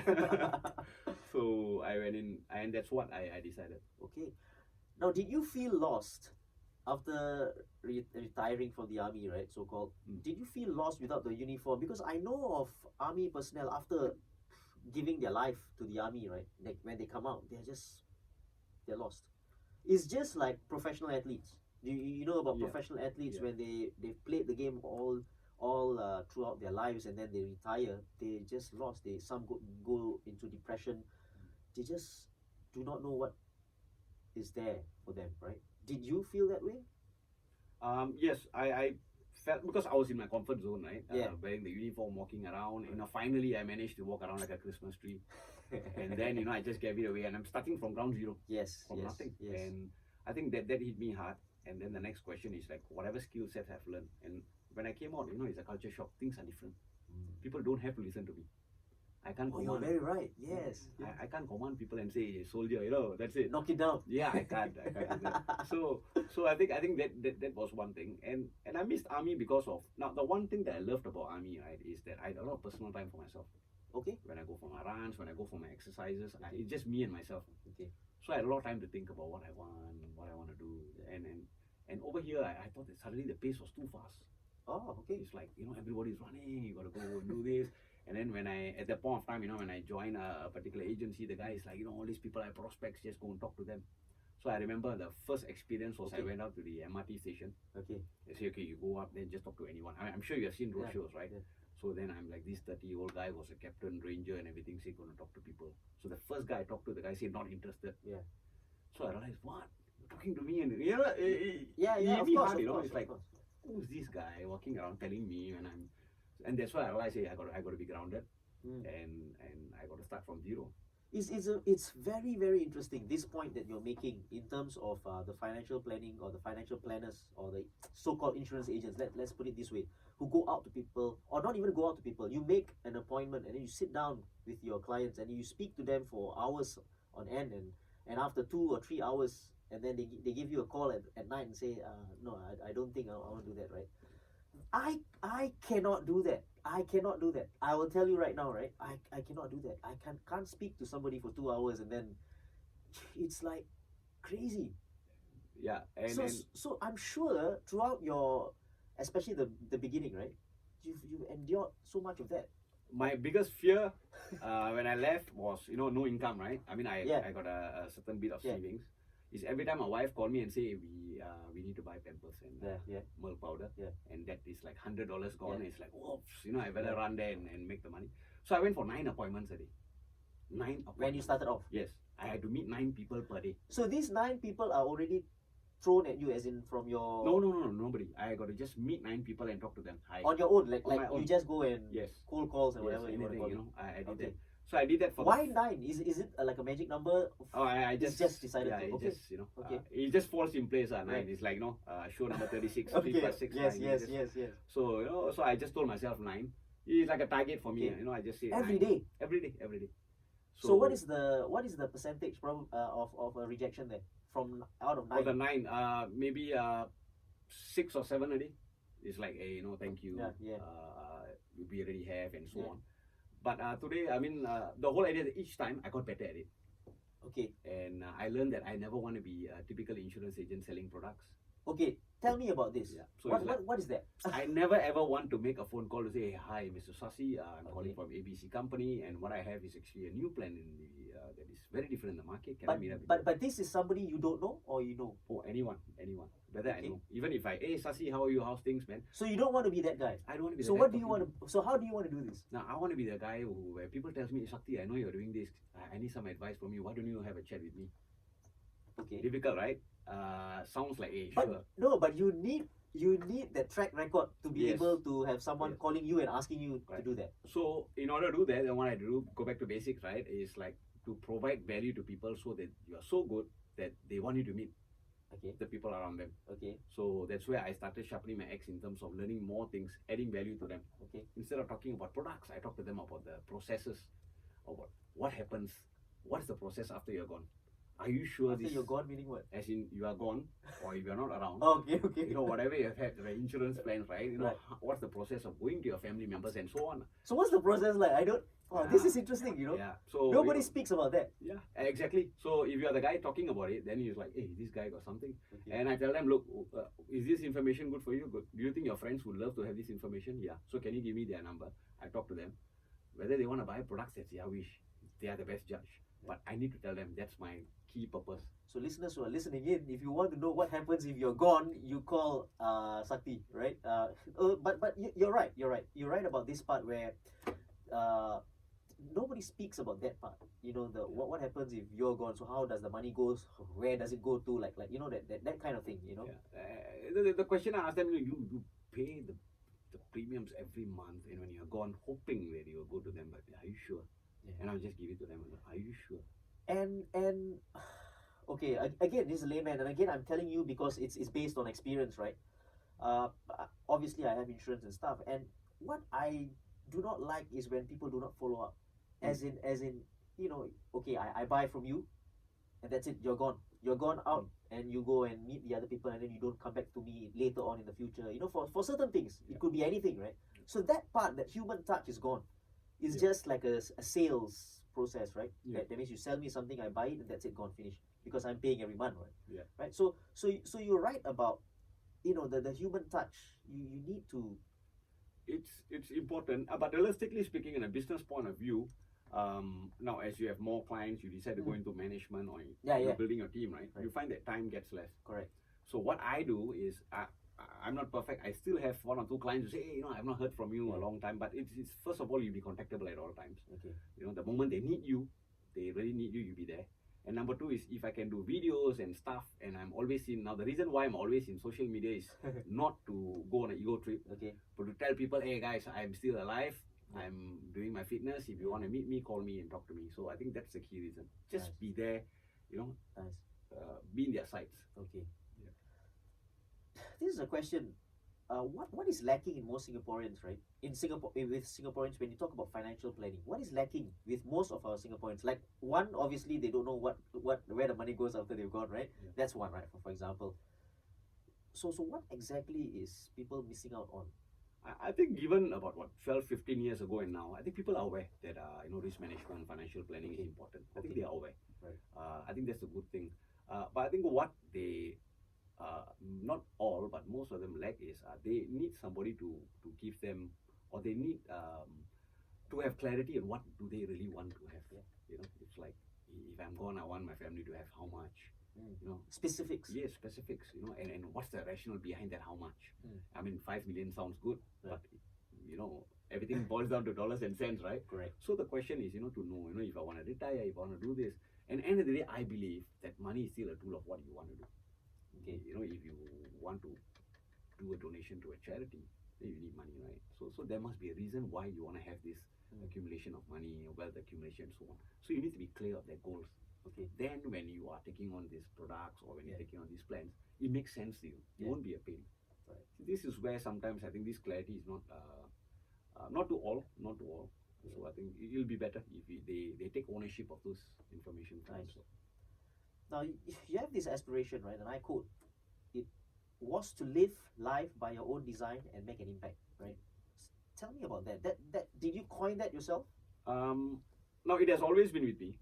So I went in, and that's what I decided. Okay. Now, did you feel lost after retiring from the army, right? So called. Did you feel lost without the uniform? Because I know of army personnel after giving their life to the army, right? Like when they come out, they're lost. It's just like professional athletes. You know about professional athletes when they've played the game all throughout their lives, and then they retire. They just lost. Some go into depression. They just do not know what is there for them, right? Did you feel that way? Yes, I felt, because I was in my comfort zone, right? Yeah. Wearing the uniform, walking around. You know, finally I managed to walk around like a Christmas tree. And then, you know, I just gave it away, and I'm starting from ground zero. Yes. From nothing. Yes. And I think that hit me hard. And then the next question is like, whatever skill sets I've learned. And when I came out, you know, it's a culture shock. Things are different. People don't have to listen to me. I can't command. You're very right. Yes. I can't command people and say, soldier, you know, that's it. Knock it down. Yeah, I can't do that. So I think that was one thing. And I missed army because of, now the one thing that I loved about army, right, is that I had a lot of personal time for myself. Okay. When I go for my runs, when I go for my exercises, it's just me and myself. Okay. So I had a lot of time to think about what I want to do. And over here, I thought that suddenly the pace was too fast. Oh, okay. It's like, you know, everybody's running, you gotta go and do this. And then at that point of time, you know, when I join a particular agency, the guy is like, you know, all these people are prospects, just go and talk to them. So I remember the first experience was I went out to the MRT station. Okay. They say, okay, you go up, then just talk to anyone. I'm sure you have seen road shows, right? Yeah. So then I'm like, this 30-year-old guy was a captain, ranger, and everything, so he's going to talk to people. So the first guy I talked to, the guy said, not interested. Yeah. So I realized, what? You're talking to me? And, you know, Yeah, it hit of me course, hard, of you know, course, it's like, who's this guy walking around telling me and that's why I realized, hey, I got to be grounded, and I got to start from zero. It's very, very interesting, this point that you're making in terms of the financial planning or the financial planners or the so-called insurance agents. Let's put it this way, who go out to people, or not even go out to people. You make an appointment and then you sit down with your clients and you speak to them for hours on end, and after 2 or 3 hours, and then they give you a call at night and say, no, I don't think I want to do that, right? I cannot do that. I cannot do that. I will tell you right now, right? I cannot do that. I can't speak to somebody for 2 hours and then it's like crazy. Yeah, so I'm sure throughout your, especially the beginning, right? You've endured so much of that. My biggest fear when I left was, no income, right? I mean, I got a certain bit of savings. Is every time my wife called me and say we need to buy Pampers and milk powder, and that is like $100 gone. It's like, whoops, I better run there and make the money. So I went for 9 appointments a day. 9 appointments. When you started off? Yes, I had to meet 9 people per day. So these 9 people are already thrown at you, as in from your... No, nobody. I got to just meet 9 people and talk to them. Hi. On your own, like own. You just go and cold calls and whatever anything, you want to call it. I did that. So I did that for... Why 9? Is it like a magic number? Oh, I just decided to. Okay. It just falls in place. 9. Right. It's like, show number 36, okay. 3 plus 6. Yes. So, so I just told myself 9. It's like a target for me. I just say every 9. day. Every day. So what is the percentage of a rejection there from out of 9? For the 9, maybe 6 or 7 a day. It's like, hey, thank you. We already have and so on. But today, I mean, the whole idea that each time I got better at it. Okay. And I learned that I never want to be a typical insurance agent selling products. Okay, tell me about this. Yeah. So what is that? I never ever want to make a phone call to say, hey, hi, Mr. Sakthi, I'm calling from ABC company, and what I have is actually a new plan in that is very different in the market. Can I meet up with you? But this is somebody you don't know or you know? Oh, anyone. Whether I know. Even if hey, Sakthi, how are you? How's things, man? So you don't want to be that guy? I don't want to be that guy. So what do you want to? So how do you want to do this? Now, I want to be the guy where people tells me, Sakthi, I know you're doing this. I need some advice from you. Why don't you have a chat with me? Okay. Difficult, right? Sounds like, hey, but, sure. No, but you need that track record to be able to have someone calling you and asking you to do that. So in order to do that, then what I do, go back to basics, right? Is like to provide value to people so that you are so good that they want you to meet the people around them. Okay. So that's where I started sharpening my axe in terms of learning more things, adding value to them. Okay. Instead of talking about products, I talk to them about the processes, about what happens, what's the process after you're gone. Are you sure after you're gone, meaning what? As in you are gone, or if you're not around. Okay. Whatever you have had, the insurance plans, right? What's the process of going to your family members and so on. So what's the process like? I don't... this is interesting, Yeah. So nobody speaks about that. Yeah, exactly. So if you are the guy talking about it, then he's like, hey, this guy got something. Okay. And I tell them, look, is this information good for you? Good. Do you think your friends would love to have this information? Yeah. So can you give me their number? I talk to them. Whether they want to buy products, that's their wish. They are the best judge. But I need to tell them that's my key purpose. So listeners who are listening in, if you want to know what happens if you're gone, you call Sakthi, right? But you're right. You're right about this part where nobody speaks about that part. What happens if you're gone? So how does the money goes? Where does it go to? Like that kind of thing. Yeah. The question I ask them, you pay the premiums every month, and when you're gone, hoping that you will go to them. But are you sure? Yeah. And I'll just give it to them. Are you sure? And okay, again, this is a layman, and again, I'm telling you because it's based on experience, right? Obviously, I have insurance and stuff, and what I do not like is when people do not follow up. As in, okay, I buy from you, and that's it. You're gone out, and you go and meet the other people, and then you don't come back to me later on in the future. For certain things, it could be anything, right? So that part, that human touch, is gone. It's just like a sales process, right? That means you sell me something, I buy it, and that's it, gone, finished. Because I'm paying every month, right? Yeah. Right. So you're right about, the human touch. You need to. It's important, but realistically speaking, in a business point of view, now as you have more clients, you decide to go into management or you're building your team, right? You find that time gets less. Correct. So what I do is I'm not perfect. I still have 1 or 2 clients who say, hey, I've not heard from you a long time. But it's first of all, you'll be contactable at all times. Okay. The moment they need you, they really need you, you'll be there. And number two is if I can do videos and stuff, and I'm always in. Now the reason why I'm always in social media is not to go on an ego trip, but to tell people, hey guys, I'm still alive. I'm doing my fitness. If you want to meet me, call me and talk to me. So I think that's the key reason. Just be there, be in their sights. Okay. Yeah. This is a question. What is lacking in most Singaporeans, right? In Singapore, with Singaporeans, when you talk about financial planning, what is lacking with most of our Singaporeans? Like one, obviously, they don't know where the money goes after they've gone, right? Yeah. That's one, right? For example. So what exactly is people missing out on? I think given about 12, 15 years ago and now, I think people are aware that risk management, financial planning is important. I think they are aware. Right. I think that's a good thing. But I think what they not all, but most of them lack is they need somebody to give them, or they need to have clarity on what do they really want to have. Yeah. It's like if I'm gone, I want my family to have how much. Specifics. Yes, specifics. And what's the rationale behind that? How much? I mean, 5 million sounds good, but everything boils down to dollars and cents, right? Correct. So the question is, to know, if I want to retire, if I want to do this, and end of the day, I believe that money is still a tool of what you want to do. Okay, if you want to do a donation to a charity, then you need money, right? So there must be a reason why you want to have this accumulation of money, wealth accumulation, and so on. So you need to be clear of their goals. Okay. Then when you are taking on these products or when you're taking on these plans, it makes sense to you. It won't be a pain. Right. This is where sometimes I think this clarity is not to all. So I think it will be better if they take ownership of those information. Nice. Now you have this aspiration, right? And I quote, it was to live life by your own design and make an impact, right? Tell me about that. That did you coin that yourself? No, it has always been with me.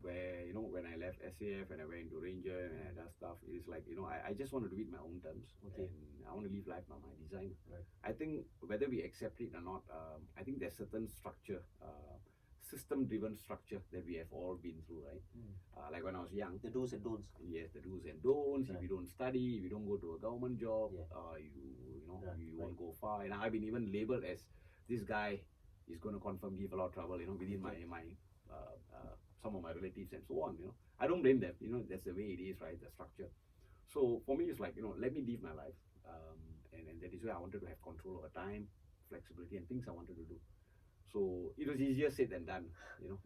Where when I left SAF and I went to Ranger and that stuff, it's like I just want to do it my own terms. Okay. And I want to live life by my design. Right. I think whether we accept it or not, I think there's certain structure. System-driven structure that we have all been through, right? Like when I was young, the do's and don'ts. Yes, the do's and don'ts. Right. If you don't study, if you don't go to a government job, you won't go far. And I've been even labeled as this guy is going to confirm give a lot of trouble, within my some of my relatives and so on. I don't blame them. That's the way it is, right? The structure. So for me, it's like let me live my life, and that is where I wanted to have control over time, flexibility, and things I wanted to do. So it was easier said than done.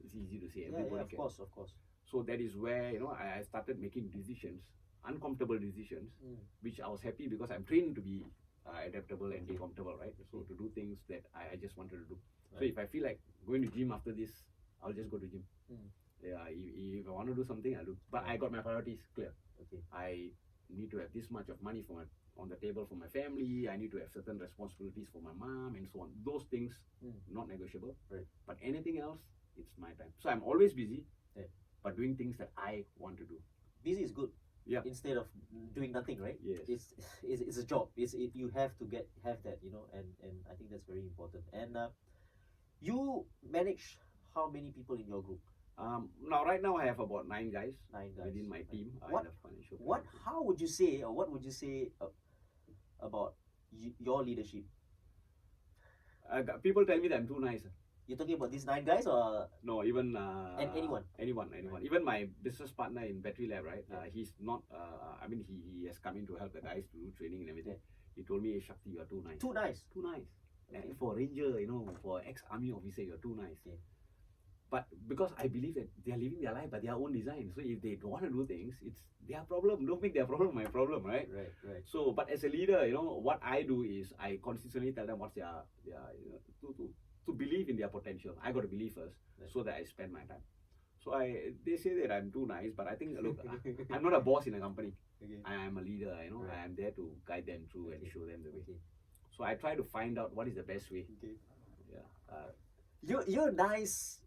It's easy to say. Everybody can. Of course. So that is where I started making decisions, uncomfortable decisions, which I was happy because I'm trained to be adaptable and be comfortable, right? So to do things that I just wanted to do. Right. So if I feel like going to gym after this, I'll just go to gym. Yeah, if I want to do something, I'll do. But I got my priorities clear. Okay. I need to have this much of money on the table for my family. I need to have certain responsibilities for my mom and so on. Those things not negotiable. Right. But anything else, it's my time. So I'm always busy, but doing things that I want to do. Busy is good. Yeah. Instead of doing nothing, right? Yes. It's a job. You have to have that, and I think that's very important. And you manage how many people in your group? Now right now I have about 9 guys. Within my team. How would you say, or what would you say about your leadership? People tell me that I'm too nice. You're talking about these 9 guys, or no? Even anyone. Right. Even my business partner in Bettery Lab, right? He's not. I mean, he has come in to help the guys to do training and everything. He told me, hey, Sakthi, you're too nice. Too nice. Too nice. Okay. And for Ranger, for ex-army officer, you're too nice. Yeah. But because I believe that they are living their life by their own design, so if they don't want to do things, it's their problem. Don't make their problem my problem, right? Right. So, but as a leader, what I do is I consistently tell them what's their to believe in their potential. I got to believe first, so that I spend my time. So they say that I'm too nice, but I think look, I'm not a boss in a company. Okay. I am a leader. I am there to guide them through and show them the way. Okay. So I try to find out what is the best way. Okay. Yeah. You're nice.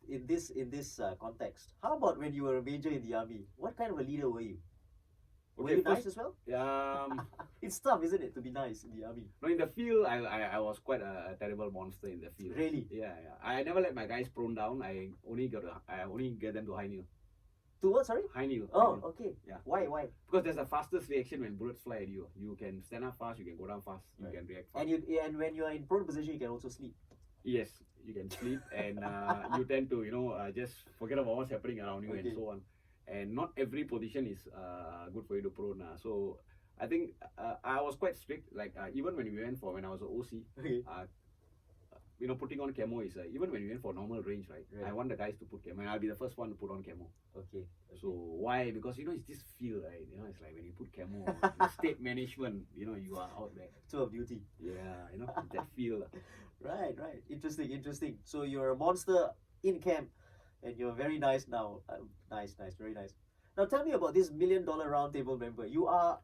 In this context, how about when you were a major in the army? What kind of a leader were you? Were you nice as well? It's tough, isn't it, to be nice in the army? No, in the field, I was quite a terrible monster in the field. Really? Yeah. I never let my guys prone down. I only get them to high kneel. To what? Sorry? High kneel. Oh, okay. Yeah. Why? Because there's the fastest reaction when bullets fly at you. You can stand up fast. You can go down fast. You can react fast. And when you are in prone position, you can also sleep. Yes, you can sleep, and you tend to just forget about what's happening around you and Okay. so on. And not every position is good for you to prone. So I think I was quite strict. Like even when I was a OC, Okay. putting on camo is even when we went for normal range, right? Right. I want the guys to put camo, and I'll be the first one to put on camo. Okay. So why? Because it's this feel, right? It's like when you put camo, the state management, you are out there. Tour of duty. Yeah, that feel. Right. Interesting. So you're a monster in camp, and you're very nice now. Nice, very nice. Now tell me about this $1 million roundtable member. You are.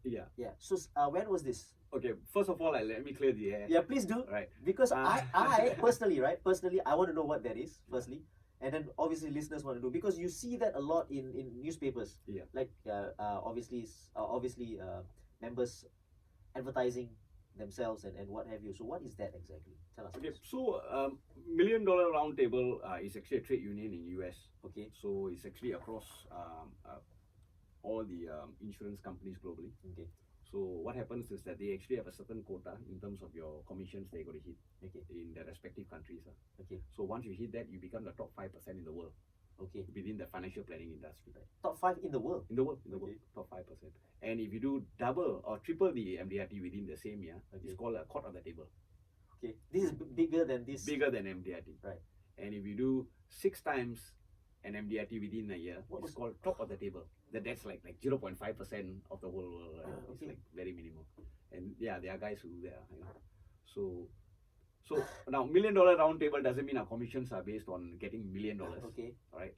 Yeah. Yeah. So when was this? Okay. First of all, let me clear the air. Yeah, please do. Right. Because I personally, I want to know what that is, firstly. And then obviously listeners want to know, because you see that a lot in newspapers. Yeah. Like obviously members advertising themselves and what have you. So what is that exactly? Tell us. Okay. Please. So $1 million roundtable is actually a trade union in US. Okay. So it's actually across all the insurance companies globally. Okay. So what happens is that they actually have a certain quota in terms of your commissions they got to hit in their respective countries. Okay. So once you hit that, you become the top 5% in the world. Okay. Within the financial planning industry. Right. Top 5 in the world. In the world, top 5%. And if you do double or triple the MDRT within the same year, it's called a court of the table. Okay. This is bigger than this. Bigger than MDRT. Right. And if you do 6 times an MDRT within a year, it's called top of the table. That's like 0.5% of the whole world. Right? It's like very minimal. And yeah, there are guys who do that. So now $1 million roundtable doesn't mean our commissions are based on getting $1 million. Okay. Right.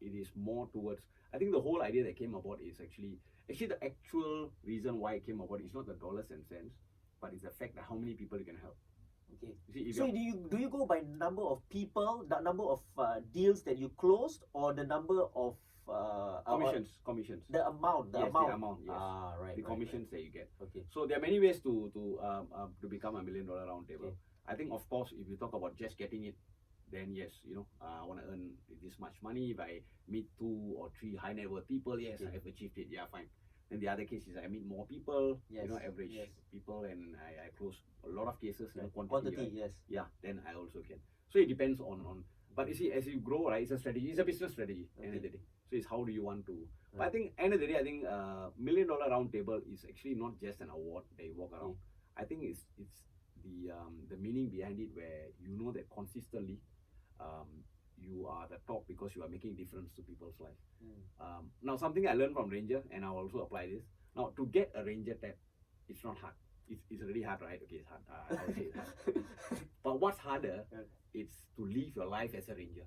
It is more towards. I think the whole idea that came about is actually the actual reason why it came about is not the dollars and cents, but it's the fact that how many people you can help. Okay. See, so do you go by number of people, the number of deals that you closed, or the number of commissions? The amount. The amount. Yes. Right. The commissions that you get. Okay. So there are many ways to become $1 million roundtable. Okay. I think of course if you talk about just getting it, then yes, I want to earn this much money. If I meet 2 or 3 high net worth people, yes, I have achieved it. Yeah, fine. And the other case is I meet more people, average people, and I close a lot of cases, quantity, right? Yes. Yeah, then I also can. So it depends on. But you see, as you grow, right, it's a strategy. It's a business strategy. End of the day. So it's how do you want to. But I think end of the day, $1 million roundtable is actually not just an award that you walk around. I think it's the meaning behind it, where you know that consistently you are the top because you are making difference to people's life. Now something I learned from Ranger, and I'll also apply this. Now to get a Ranger tab, it's not hard. It's really hard, right? Okay, it's hard. I would say it's hard. But what's harder, it's to live your life as a Ranger,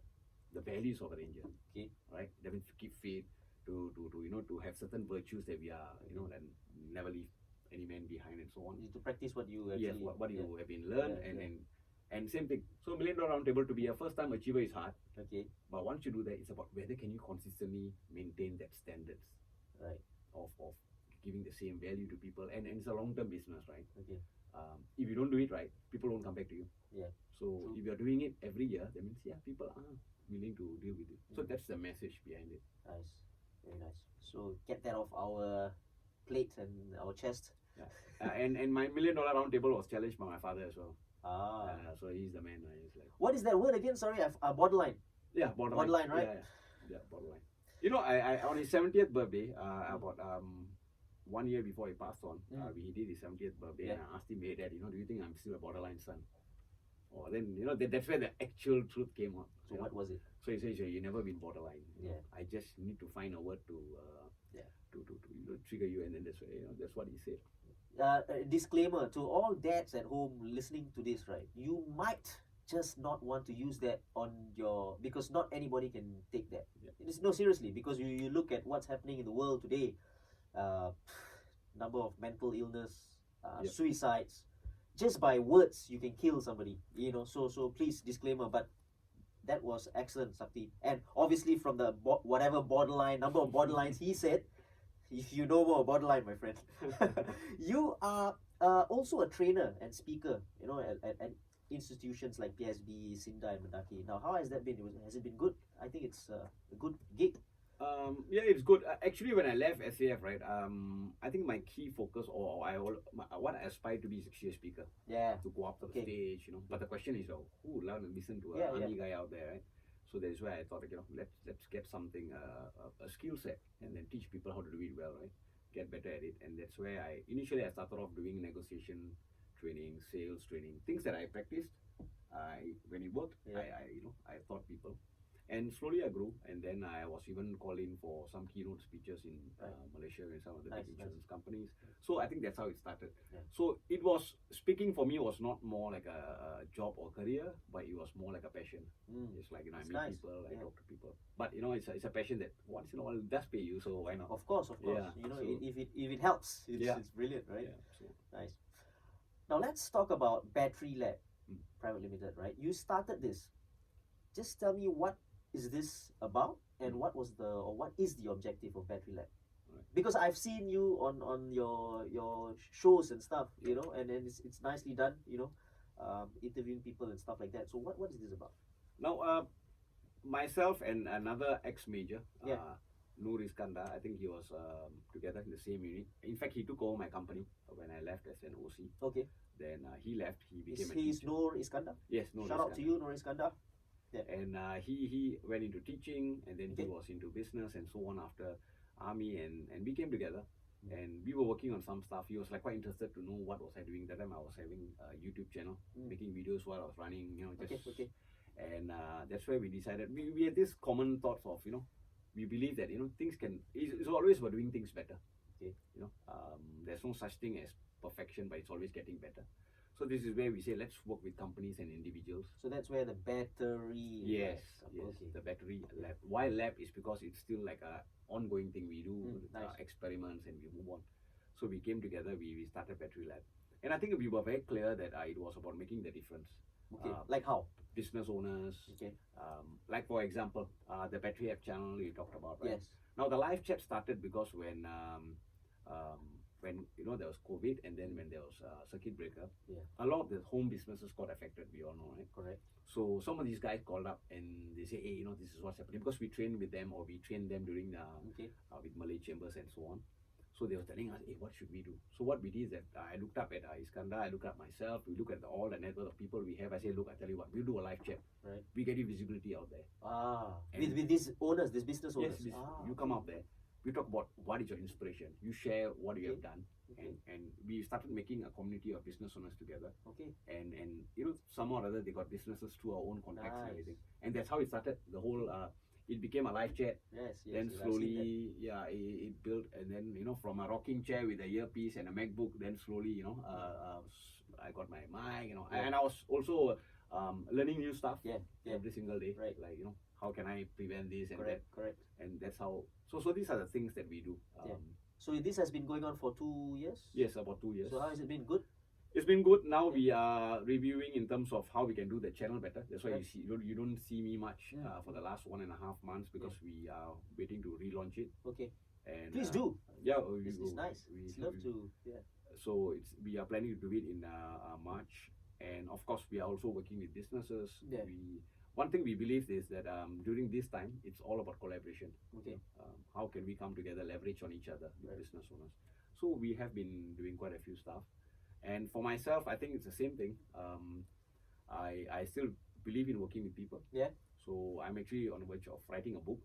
the values of a Ranger. Okay, right? That means to keep faith, to have certain virtues that we are, and never leave any man behind and so on. You need to practice what you actually. Yes, what you have been learned, and same thing. So $1 million roundtable, to be a first-time achiever is hard. Okay. But once you do that, it's about whether can you consistently maintain that standards, right, of giving the same value to people, and it's a long-term business, right? Okay. If you don't do it right, people won't come back to you. Yeah. So if you're doing it every year, that means people are willing to deal with it. So that's the message behind it. Nice, very nice. So get that off our plate and our chest. Yeah. And my $1 million roundtable was challenged by my father as well. So he's the man. He's like, what is that word again? Sorry, borderline. Yeah, borderline. Borderline, right? Yeah, borderline. I on his 70th birthday, about 1 year before he passed on, he did his 70th birthday, and I asked him, hey dad, do you think I'm still a borderline son? Or then that's where the actual truth came out. So what was it? So he says, you never been borderline. Yeah. I just need to find a word to trigger you, and then that's what he said. Disclaimer to all dads at home listening to this, right? You might just not want to use that on because not anybody can take that. No, seriously, because you look at what's happening in the world today, number of mental illness, suicides, just by words you can kill somebody. So please, disclaimer. But that was excellent, Sakthi, and obviously from the whatever borderline number of borderlines he said. If you know more borderline, my friend, you are also a trainer and speaker, at institutions like PSB, Sinda, and Mendaki. Now, how has that been? Has it been good? I think it's a good gig. Yeah, it's good. Actually, when I left SAF, right, I think my key focus, what I aspire to be is actually a speaker. Yeah. To go up to the stage, you know. But the question is, who will listen to Yeah, an army guy out there, right? So that's why I thought, let's get something, a skill set, and then teach people how to do it well, right? Get better at it, and that's where I started off doing negotiation training, sales training, things that I practiced. When it worked, I taught people. And slowly I grew, and then I was even called in for some keynote speeches in Malaysia and some of the big insurance companies. So I think that's how it started. Yeah. So it was, speaking for me was not more like a job or career, but it was more like a passion. It's like, I meet people, I talk to people. But it's a passion that once in a while it does pay you, so why not? Of course. Yeah, if it helps, it's brilliant, right? Yeah, so. Nice. Now let's talk about Bettery Lab Private Limited, right? You started this. Just tell me, what is this about, and what is the objective of Bettery Lab? Right. Because I've seen you on your shows and stuff, and then it's nicely done, interviewing people and stuff like that. So what is this about? Now, myself and another ex-major, Noor Iskandar, I think he was together in the same unit. In fact, he took over my company when I left as an OC. Okay. Then he left. He became He's Noor Iskandar? Yes, Noor Shout Iskandar. out to you, Noor Iskandar. Yeah. And he went into teaching, and then he was into business and so on after army, and we came together. And we were working on some stuff. He was like quite interested to know what was I doing. That time I was having a YouTube channel, making videos while I was running, And that's where we decided, we had this common thoughts of, we believe that, things can, it's always about doing things better. Okay. There's no such thing as perfection, but it's always getting better. So this is where we say, let's work with companies and individuals. So that's where the Bettery. Yes. The Bettery lab. Why lab is because it's still like a ongoing thing. We do experiments and we move on. So we came together, we started Bettery Lab. And I think we were very clear that it was about making the difference. Okay. Like how? Business owners. Okay. Like for example, the Bettery app channel you talked about, right? Yes. Now the live chat started because when there was COVID, and then when there was circuit breaker, a lot of the home businesses got affected. We all know, right? Correct. So some of these guys called up and they say, hey, this is what's happening, because we trained with them, or we trained them during with Malay chambers and so on. So they were telling us, hey, what should we do? So what we did is that I looked up at Iskandar, I looked at myself, we look at all the network of people we have. I say, look, I tell you what, we'll do a live chat. Right. We get you visibility out there. With these owners, these business owners. Yes, you come out there. We talk about what is your inspiration. You share what you have done. Okay. And we started making a community of business owners together. Okay. And somehow or other they got businesses through our own contacts and everything. And that's how it started. The whole it became a live chat. Yes. Then slowly, it built, and then from a rocking chair with a earpiece and a MacBook. Then slowly, I got my mic, and I was also learning new stuff. Every single day. Right. Like how can I prevent this and that. Correct. And that's how. So these are the things that we do. So this has been going on for 2 years? Yes, about 2 years. So how has it been? Good? It's been good. Now we are reviewing in terms of how we can do the channel better. That's why you don't see me much for the last 1.5 months, because we are waiting to relaunch it. Okay. And please do. Yeah, it's nice. It's love to. Yeah. So we are planning to do it in March, and of course we are also working with businesses. Yeah. One thing we believe is that during this time, it's all about collaboration. Okay. How can we come together, leverage on each other, with business owners? So we have been doing quite a few stuff. And for myself, I think it's the same thing. I still believe in working with people. Yeah. So I'm actually on the verge of writing a book.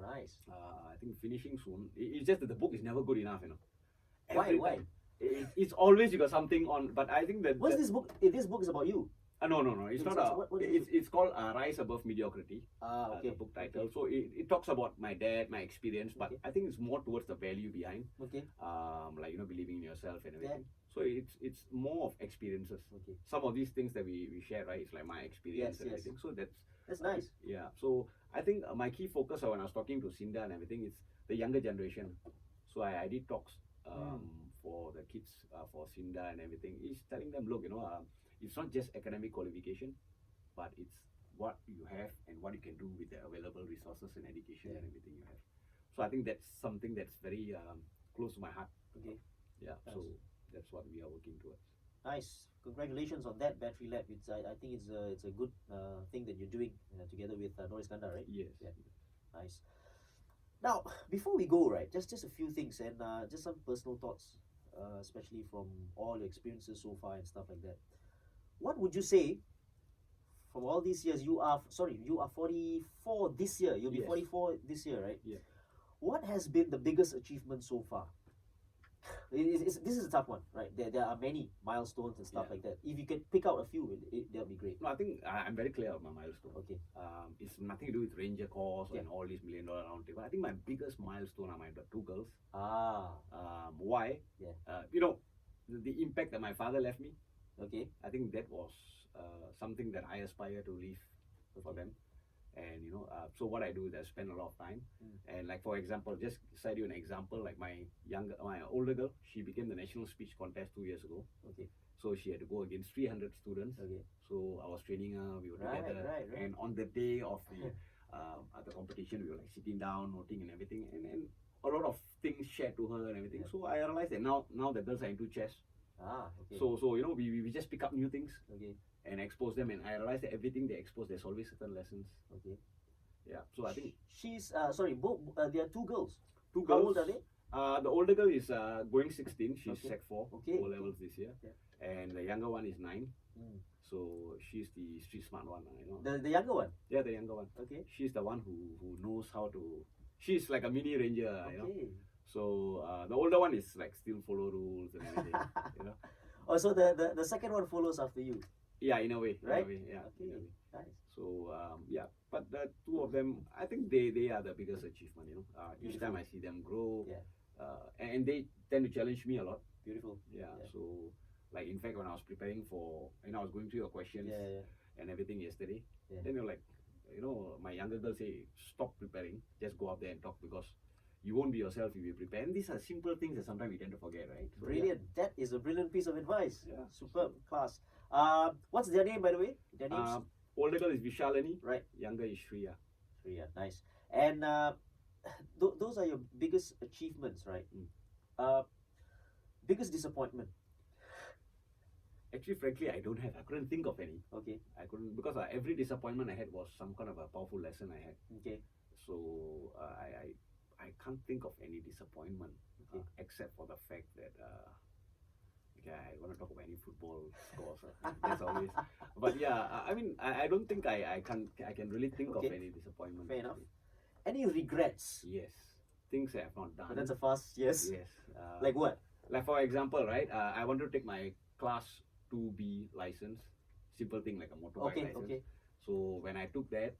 Nice. I think finishing soon. It's just that the book is never good enough, Why? It's always you got something on. But I think that what's this book? This book is about you. No. It's not it's called Rise Above Mediocrity. Okay. The book title. Okay. So it talks about my dad, my experience, but I think it's more towards the value behind. Okay. Like believing in yourself and everything. Yeah. So it's more of experiences. Okay. Some of these things that we share, right? It's like my experience and everything. So that's nice. Yeah. So I think my key focus when I was talking to Sinda and everything is the younger generation. So I did talks for the kids, for Sinda and everything. Is telling them, look, it's not just academic qualification, but it's what you have and what you can do with the available resources and education and everything you have. So I think that's something that's very close to my heart. Okay. Yeah. Nice. So that's what we are working towards. Nice. Congratulations on that Bettery Lab. I think it's a good thing that you're doing together with Noor Iskandar, right? Yes. Yeah. Nice. Now, before we go, right, just a few things and just some personal thoughts, especially from all your experiences so far and stuff like that. What would you say from all these years? You are 44 this year. You'll be Yes. 44 this year, right? Yeah. What has been the biggest achievement so far? This is a tough one, right? There are many milestones and stuff Yeah. like that. If you could pick out a few, that'll be great. No, I think I'm very clear of my milestone. Okay. It's nothing to do with Ranger course Yeah. and all these $1 million round table. I think my biggest milestone are my two girls. Ah, Why? Yeah. The impact that my father left me. okay. I think that was something that I aspire to leave for Okay. them. And so what I do is I spend a lot of time. And like for example, just cite you an example, like my older girl, she became the national speech contest 2 years ago. Okay. So she had to go against 300 students. Okay. So I was training her, we were Right, together. right. And on the day of the at the competition, we were like sitting down, noting and everything, and a lot of things shared to her and everything. Yeah. So I realized that now the girls are into chess. Ah, okay. So we just pick up new things Okay. and expose them, and I realized that everything they expose, there's always certain lessons. Okay. Yeah. So I think She's sorry. Both there are two girls. two How girls. old are they? The older girl is going 16. She's Okay. Sec 4, Okay. O levels this year, Yeah. and the younger one is 9. Mm. So she's the street smart one. The younger one. Yeah, the younger one. Okay. She's the one who knows how to. She's like a mini ranger. Okay. So the older one is like still follow rules and everything. you know. Oh, so the second one follows after you, Yeah, in a way. right? In a way, yeah. Okay. In a way. Nice. So yeah, but the two of them, I think they are the biggest achievement. Each Beautiful. time I see them grow, Yeah. and they tend to challenge me a lot. Beautiful. Yeah. Yeah. So like in fact, when I was preparing for, I was going through your questions Yeah. and everything yesterday, Yeah. then you're like, my younger girl say, stop preparing, just go out there and talk because you won't be yourself if you prepare. And these are simple things that sometimes we tend to forget, right? So, yeah. Brilliant. That is a brilliant piece of advice. Yeah. Superb. Class. What's their name, by the way? Their names. Older girl is Vishalani, Right. younger is Shreya. Yeah. Nice. And those are your biggest achievements, right? Biggest disappointment. Actually, frankly, I couldn't think of any. Okay. I couldn't, because every disappointment I had was some kind of a powerful lesson I had. Okay. So I can't think of any disappointment, Okay. except for the fact that I want to talk about any football scores. That's always. But yeah, I mean, I don't think I can really think of Okay. any disappointment. Fair enough. actually. Any regrets? Yes, things I have not done. That's a fast yes. Yes. Like what? Like for example, right? I wanted to take my class 2B license. Simple thing like a motorbike Okay. license. Okay. So when I took that,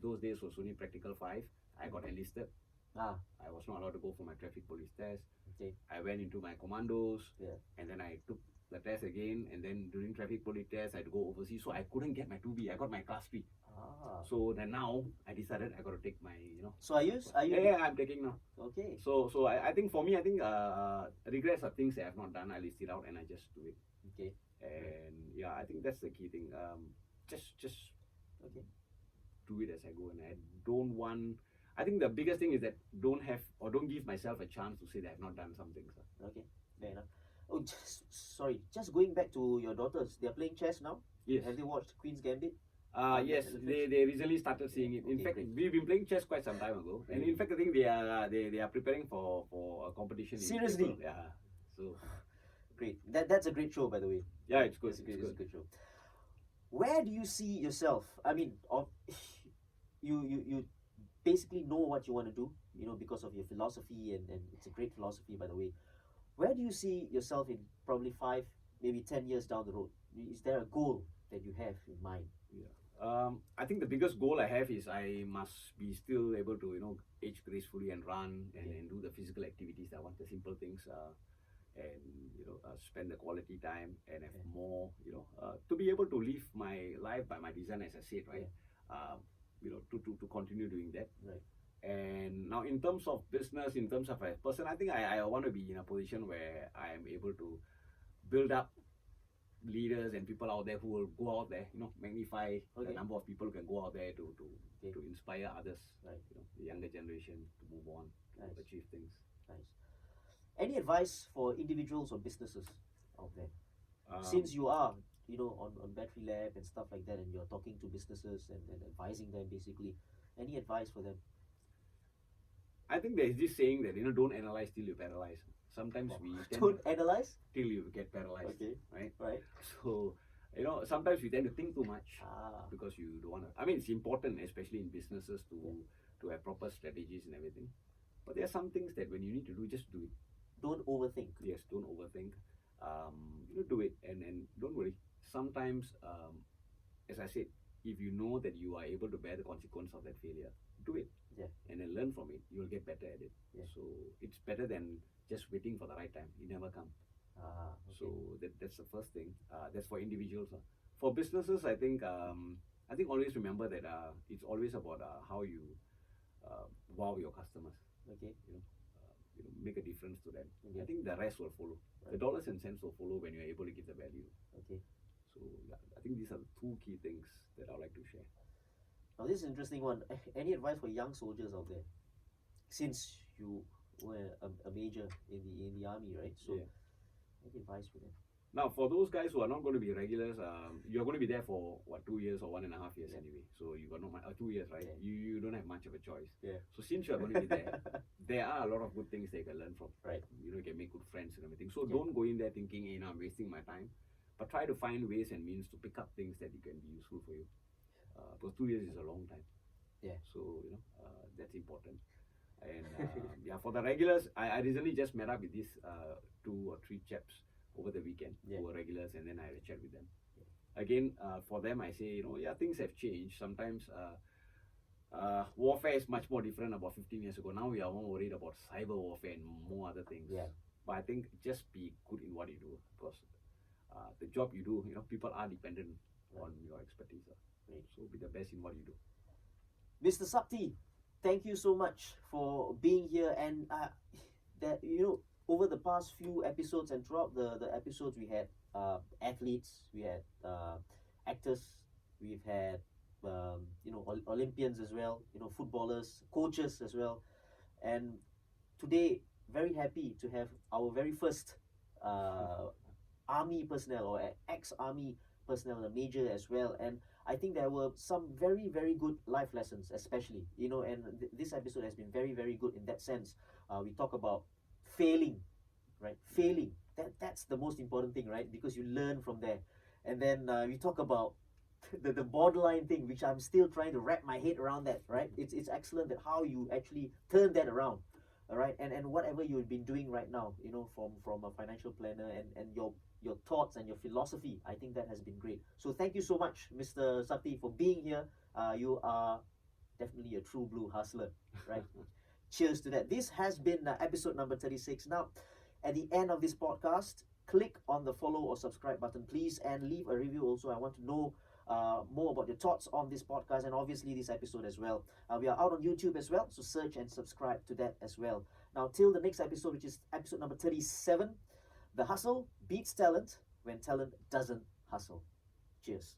those days was only practical 5. I got enlisted. Ah. I was not allowed to go for my traffic police test. Okay. I went into my commandos, Yeah. and then I took the test again. And then during traffic police test, I had to go overseas. So I couldn't get my 2B. I got my class 3. Ah. So then now I decided I got to take my, So are you? Yeah, I'm taking now. Okay. So I think for me, regrets are things that I have not done. I list it out and I just do it. Okay. And yeah, I think that's the key thing. Just Okay. do it as I go, and I don't want. I think the biggest thing is that don't give myself a chance to say that I've not done something. So. Okay. Fair enough. Oh, sorry. Just going back to your daughters. They're playing chess now. Yes. Have they watched Queen's Gambit? Yes, they recently started seeing it. In Okay, fact, great. we've been playing chess quite some time ago, and in fact, I think they are preparing for a competition. Seriously? In April. Yeah. So Great. That's a great show, by the way. yeah, it's good. It's a good, It's it's a good. good show. Where do you see yourself? I mean, you basically know what you want to do, because of your philosophy, and it's a great philosophy, by the way. Where do you see yourself in probably 5, maybe 10 years down the road? Is there a goal that you have in mind? I think the biggest goal I have is I must be still able to age gracefully and run and do the physical activities. I want the simple things. And spend the quality time and have more, to be able to live my life by my design, as I said, right? To continue doing that. Right. And now, in terms of business, in terms of a person, I think I want to be in a position where I am able to build up leaders and people out there who will go out there, magnify the number of people who can go out there to inspire others, Right. The younger generation to move on, to Nice. achieve things. Nice. Any advice for individuals or businesses out there? Since you are, on Battery Lab and stuff like that, and you're talking to businesses and advising them basically, any advice for them? I think there's this saying that, don't analyze till you paralyze. Sometimes we tend Don't analyze. till you get paralyzed, Okay. right? Right. So, sometimes we tend to think too much Ah. because you don't want to. I mean, it's important, especially in businesses, to have proper strategies and everything. But there are some things that when you need to do, just do it. Don't overthink. Yes, don't overthink. Do it and don't worry. Sometimes, as I said, if you know that you are able to bear the consequence of that failure, do it. Yeah. And then learn from it. You'll get better at it. Yeah. So it's better than just waiting for the right time. It never comes. Ah. Okay. So that's the first thing. That's for individuals. For businesses, I think always remember that it's always about how you wow your customers. Okay. Make a difference to them. Okay. I think the rest will follow. Right. The dollars and cents will follow when you're able to give the value. Okay. So yeah, I think these are the two key things that I'd like to share. Now this is an interesting one. Any advice for young soldiers out there? Since you were a major in the army, right? So, Yeah. any advice for them? Now, for those guys who are not going to be regulars, you're going to be there for 2 years or 1.5 years anyway. So you got 2 years, right? Yeah. You don't have much of a choice. Yeah. So since you're going to be there, there are a lot of good things they can learn from. Right. You can make good friends and everything. So Yeah. don't go in there thinking, I'm wasting my time. But try to find ways and means to pick up things that you can be useful for you. Because 2 years is a long time. Yeah. So that's important. And for the regulars, I recently just met up with these 2 or 3 chaps over the weekend who were regulars, and then I had a chat with them. Yeah. Again, for them, I say, things have changed. Sometimes warfare is much more different about 15 years ago. Now we are more worried about cyber warfare and more other things. Yeah. But I think just be good in what you do, because the job you do, people are dependent on your expertise. Right. So be the best in what you do. Mr. Sakthi, thank you so much for being here, and over the past few episodes and throughout the episodes, we had athletes, we had actors, we've had Olympians as well, footballers, coaches as well, and today very happy to have our very first army personnel or ex-army personnel, a major as well. And I think there were some very, very good life lessons, especially, and this episode has been very, very good in that sense. We talk about failing, right? Failing. That's the most important thing, right? Because you learn from there. And then we talk about the borderline thing, which I'm still trying to wrap my head around that, right? It's excellent that how you actually turn that around, all right? And whatever you've been doing right now, from a financial planner and your thoughts and your philosophy, I think that has been great. So thank you so much, Mr. Sakthi, for being here. You are definitely a true blue hustler, right? Cheers to that. This has been episode number 36. Now, at the end of this podcast, click on the follow or subscribe button, please, and leave a review also. I want to know more about your thoughts on this podcast and obviously this episode as well. We are out on YouTube as well, so search and subscribe to that as well. Now, till the next episode, which is episode number 37, the hustle beats talent when talent doesn't hustle. Cheers.